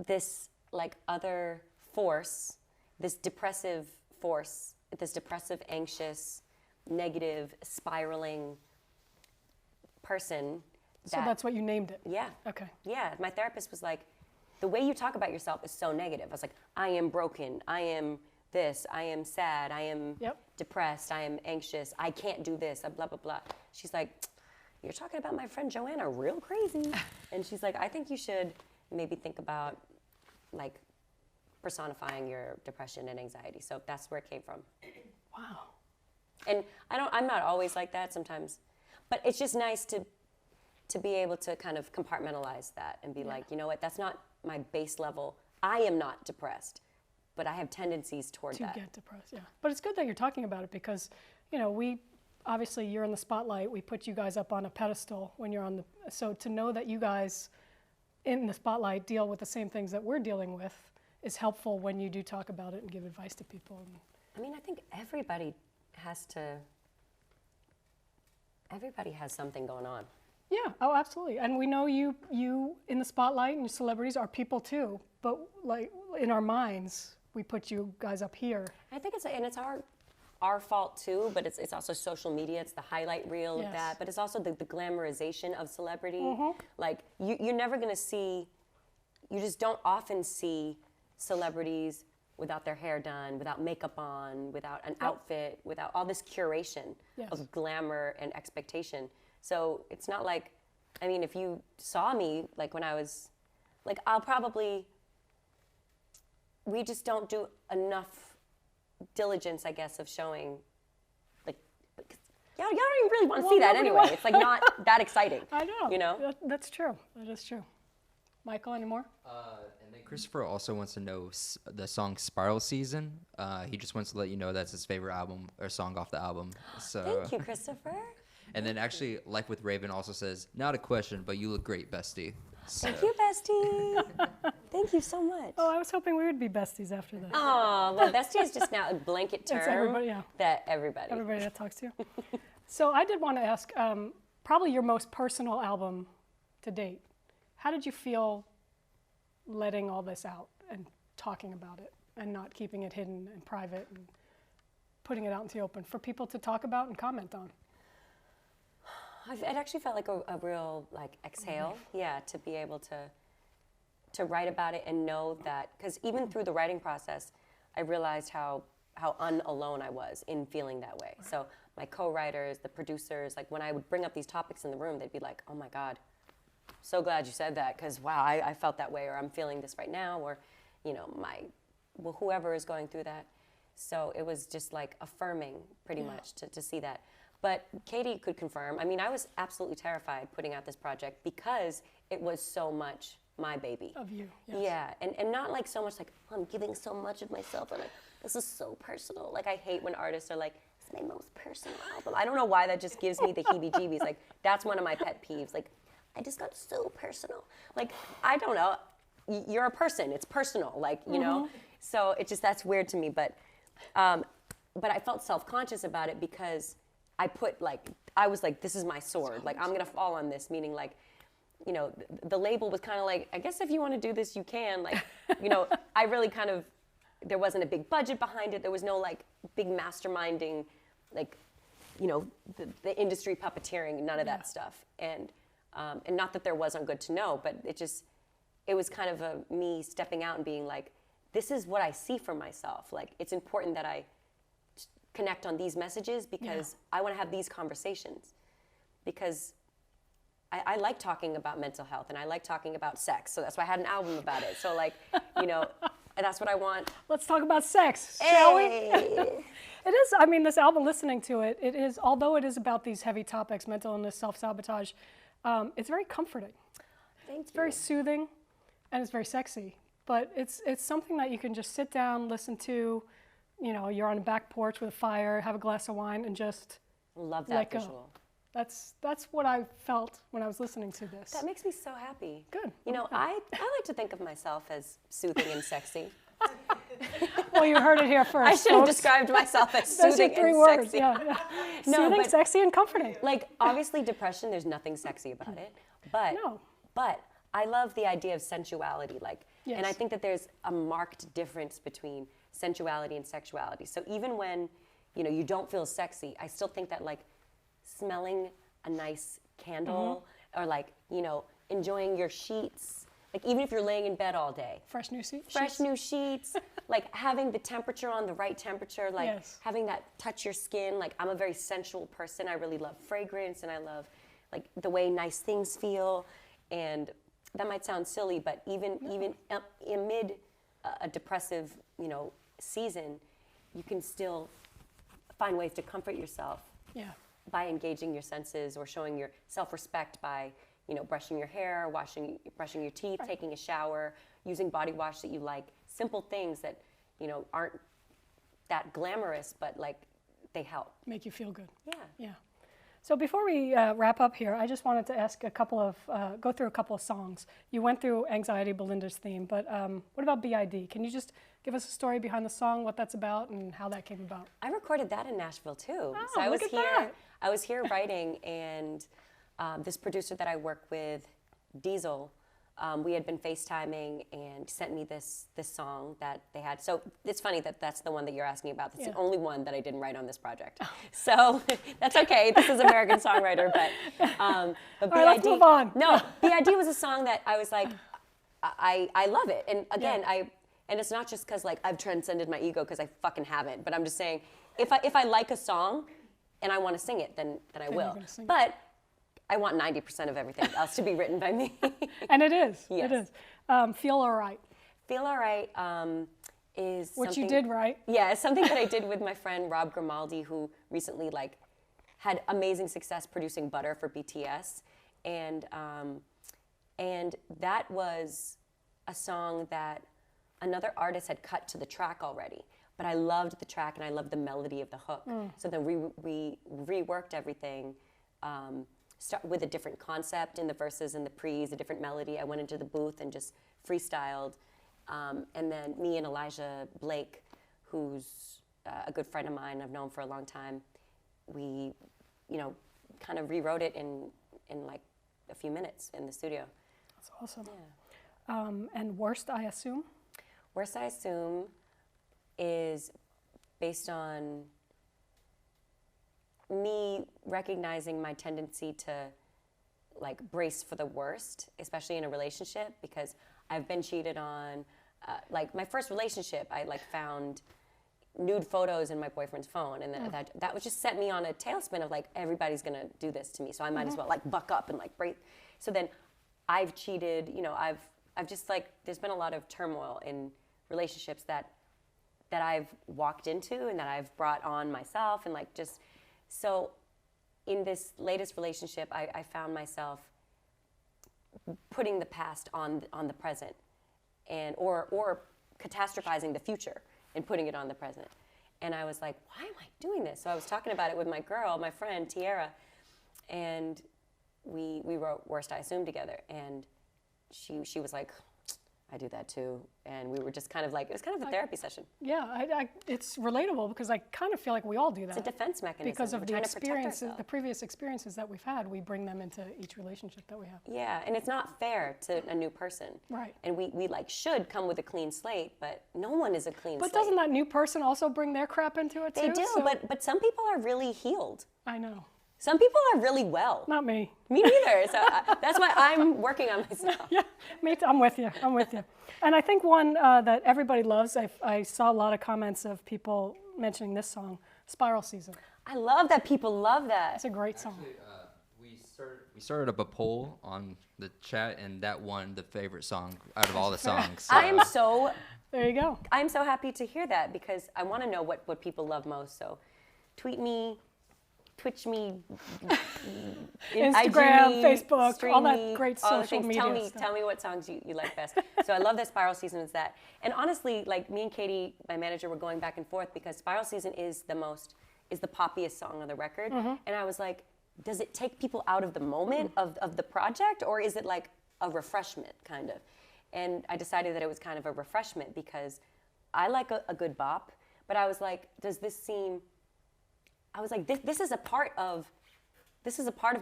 this like other force, this depressive force, this depressive, anxious, negative, spiraling person. So that's what you named it? Yeah. Okay. Yeah. My therapist was like, the way you talk about yourself is so negative. I was like, I am broken. I am this. I am sad. I am depressed. I am anxious. I can't do this. Blah, blah, blah. She's like, you're talking about my friend Joanna real crazy. And she's like, I think you should maybe think about like personifying your depression and anxiety. So that's where it came from. Wow. And I'm not always like that sometimes, but it's just nice to be able to kind of compartmentalize that and be like, you know what, that's not my base level. I am not depressed, but I have tendencies toward that. To get depressed, yeah. But it's good that you're talking about it because, you know, obviously you're in the spotlight. We put you guys up on a pedestal when you're on so to know that you guys in the spotlight deal with the same things that we're dealing with is helpful when you do talk about it and give advice to people. I mean, I think everybody has something going on. Yeah, oh, absolutely. And we know you in the spotlight and celebrities are people too, but like in our minds, we put you guys up here. I think it's our fault too, but it's also social media. It's the highlight reel of that, but it's also the glamorization of celebrity. Mm-hmm. Like you're never gonna see, you just don't often see celebrities without their hair done, without makeup on, without an outfit, without all this curation of glamour and expectation. So it's not like, I mean, if you saw me, like when I was, like we just don't do enough diligence, I guess, of showing, like, y'all don't even really want to see that anyway. It's like not that exciting. I know. You know? That's true. That is true. Michael, any more? And then Christopher also wants to know the song Spiral Season. He just wants to let you know that's his favorite album or song off the album. So. Thank you, Christopher. And then actually, Life with Raven also says, not a question, but you look great, bestie. So. Thank you, bestie. Thank you so much. Oh, I was hoping we would be besties after this. Oh, well, bestie is just now a blanket term that everybody that talks to you. So I did want to ask, probably your most personal album to date. How did you feel letting all this out and talking about it and not keeping it hidden and private and putting it out into the open for people to talk about and comment on? It actually felt like a real like exhale, to be able to write about it and know that, because even through the writing process, I realized how unalone I was in feeling that way. So my co-writers, the producers, like when I would bring up these topics in the room, they'd be like, oh my God, so glad you said that, because wow, I felt that way, or I'm feeling this right now, or you know, whoever is going through that. So it was just like affirming pretty much to see that. But Katie could confirm. I mean, I was absolutely terrified putting out this project because it was so much my baby. Of you, yes. Yeah, and not like so much like, oh, I'm giving so much of myself, or like, this is so personal. Like, I hate when artists are like, it's my most personal album. I don't know why that just gives me the heebie-jeebies. Like, that's one of my pet peeves. Like, I just got so personal. Like, I don't know. You're a person. It's personal. Like, you know? So it just, that's weird to me. But I felt self-conscious about it because I was like, this is my sword. Like, I'm going to fall on this, meaning like, you know, the label was kind of like, I guess if you want to do this, you can. Like, you know, I really kind of, there wasn't a big budget behind it. There was no like big masterminding, like, you know, the industry puppeteering, none of that stuff. And not that there wasn't good to know, but it was kind of me stepping out and being like, this is what I see for myself. Like, it's important that I connect on these messages because I want to have these conversations, because I like talking about mental health and I like talking about sex. So that's why I had an album about it. So like, you know, and that's what I want. Let's talk about sex, shall we? It is, I mean, this album, listening to it, it is, although it is about these heavy topics, mental illness, self-sabotage, it's very comforting. It's very soothing and it's very sexy. But it's something that you can just sit down, listen to, you know, you're on a back porch with a fire, have a glass of wine and just love that visual. That's what I felt when I was listening to this. That makes me so happy. Good. You know, I like to think of myself as soothing and sexy. Well, you heard it here first. I should have folks. described myself as Those are soothing 3 and words. sexy. Yeah. No, Soothing, but- sexy, and comforting. Like, obviously, depression, there's nothing sexy about it. But I love the idea of sensuality. Like, Yes. and I think that there's a marked difference between sensuality and sexuality. So even when, you know, you don't feel sexy, I still think that, like, smelling a nice candle or, like, you know, enjoying your sheets, like, even if you're laying in bed all day. Fresh new sheets. Fresh new sheets, like having the temperature on the right temperature, like Yes. having that touch your skin. Like, I'm a very sensual person. I really love fragrance, and I love, like, the way nice things feel. And that might sound silly, but even amid a depressive, you know, season, you can still find ways to comfort yourself Yeah. by engaging your senses or showing your self-respect by, you know, brushing your hair, brushing your teeth, taking a shower, using body wash that you like. Simple things that, you know, aren't that glamorous, but, like, they help. Make you feel good. Yeah. Yeah. So before we wrap up here, I just wanted to ask go through a couple of songs. You went through Anxiety, Belinda's theme, but what about BID? Can you just give us a story behind the song, what that's about, and how that came about? I recorded that in Nashville too. Oh, So I was look at here. that. I was here writing, and this producer that I work with, Diesel, we had been FaceTiming and sent me this song that they had. So it's funny that that's the one that you're asking about. That's the only one that I didn't write on this project. So that's okay. This is American Songwriter, but All right, let's move on. No, BID was a song that I was like, I love it. And again, and it's not just because, like, I've transcended my ego, because I fucking haven't. But I'm just saying, if I like a song and I want to sing it, then I will. gonna sing it. But I want 90% of everything else to be written by me. And it is. Yes. It is. Feel All Right. Feel All Right is Which something, you did right. Yeah, it's something that I did with my friend Rob Grimaldi, who recently, like, had amazing success producing Butter for BTS, and that was a song that another artist had cut to the track already. But I loved the track and I loved the melody of the hook. So then we reworked everything. With a different concept in the verses and the pre's, a different melody. I went into the booth and just freestyled. And then me and Elijah Blake, who's a good friend of mine, I've known for a long time, we, you know, kind of rewrote it in like a few minutes in the studio. That's awesome. Yeah. And Worst, I assume? Worst, I Assume is based on me recognizing my tendency to, like, brace for the worst, especially in a relationship, because I've been cheated on. Like, my first relationship, I, like, found nude photos in my boyfriend's phone, and then that would just set me on a tailspin of, like, everybody's gonna do this to me, so I might as well, like, buck up and, like, brace. So then I've cheated, you know, I've just, like, there's been a lot of turmoil in relationships that I've walked into and that I've brought on myself, and, like, just. So in this latest relationship, I found myself putting the past on the present, and or catastrophizing the future and putting it on the present. And I was like, why am I doing this? So I was talking about it with my friend Tiara, and we wrote Worst, I Assume together, and she was like, I do that too. And we were just kind of like, it was kind of a therapy session. Yeah, it's relatable because I kind of feel like we all do that. It's a defense mechanism. Because of We're the trying to protect experiences, ourselves. the previous experiences that we've had, we bring them into each relationship that we have. Yeah, and it's not fair to a new person. Right. And we like should come with a clean slate, but no one is a clean But slate. doesn't that new person also bring their crap into it too? They do, So- but some people are really healed. I know. Some people are really well. Not me. Me neither. So that's why I'm working on myself. Yeah, me too. I'm with you. I'm with you. And I think one that everybody loves, I saw a lot of comments of people mentioning this song, Spiral Season. I love that people love that. It's a great song. Actually, we started up a poll on the chat, and that won the favorite song out of all the songs. So. There you go. I'm so happy to hear that, because I want to know what people love most. So tweet me, Twitch me, Instagram, IG me, Facebook, stream all that me, great all the social things. media stuff. Tell me what songs you like best. So I love that Spiral Season is that. And honestly, like, me and Katie, my manager, were going back and forth because Spiral Season is the poppiest song on the record. And I was like, does it take people out of the moment of the project, or is it like a refreshment kind of? And I decided that it was kind of a refreshment because I like a good bop, but I was like, does this seem, I was like, this is a part of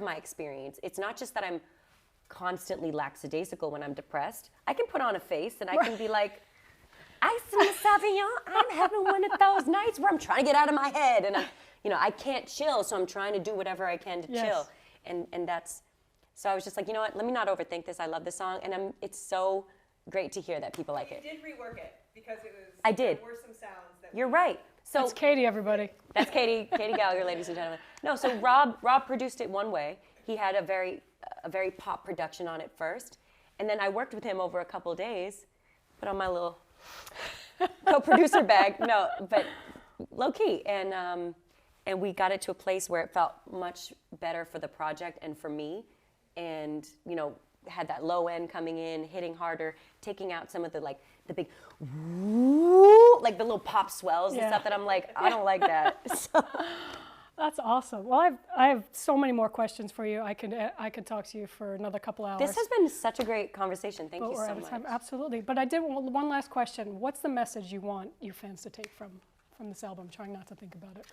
my experience. It's not just that I'm constantly lackadaisical when I'm depressed. I can put on a face and I can be like, I see Sauvignon, I'm having one of those nights where I'm trying to get out of my head and I can't chill, so I'm trying to do whatever I can to chill. And that's, so I was just like, you know what, let me not overthink this. I love this song, and it's so great to hear that people like it. You did rework it because it was, I did. There were some sounds that You're right. So That's Katie, everybody. That's Katie Gallagher, ladies and gentlemen. No, so Rob produced it one way. He had a very pop production on it first, and then I worked with him over a couple of days, put on my little co-producer bag. No, but low key, and we got it to a place where it felt much better for the project and for me, and had that low end coming in, hitting harder, taking out some of the the big woo, like the little pop swells and stuff that I'm like, I don't like that. So. That's awesome. Well, I have so many more questions for you. I could talk to you for another couple hours. This has been such a great conversation. Thank you so so much. much. Absolutely. But I did one last question. What's the message you want your fans to take from this album? Trying not to think about it.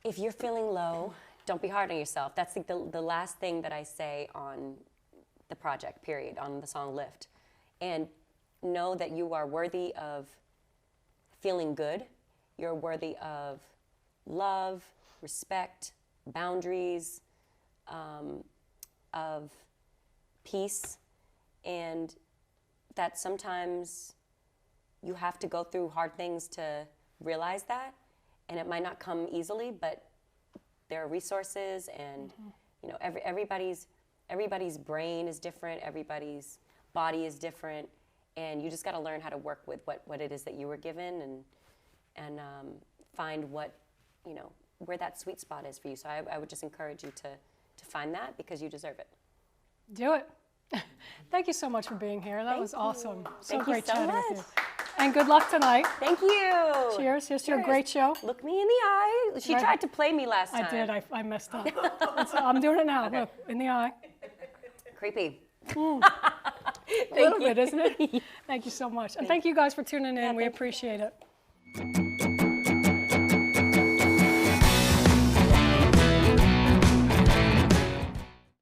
If you're feeling low, don't be hard on yourself. That's the last thing that I say on the project, period, on the song Lift. And know that you are worthy of feeling good. You're worthy of love, respect, boundaries, of peace, and that sometimes you have to go through hard things to realize that, and it might not come easily, but there are resources, and everybody's brain is different, everybody's body is different, and you just got to learn how to work with what it is that you were given, and find what where that sweet spot is for you. So I would just encourage you to find that, because you deserve it. Do it. Thank you so much for being here. That was awesome. Thank great you so chatting much. with you. And good luck tonight. Thank you. Cheers. Here's to a great show. Look me in the eye. She tried to play me last time. I did. I messed up. I'm doing it now. Okay. Look, in the eye. Creepy. A little bit, isn't it? Thank you so much. And thank you guys for tuning in. We appreciate it.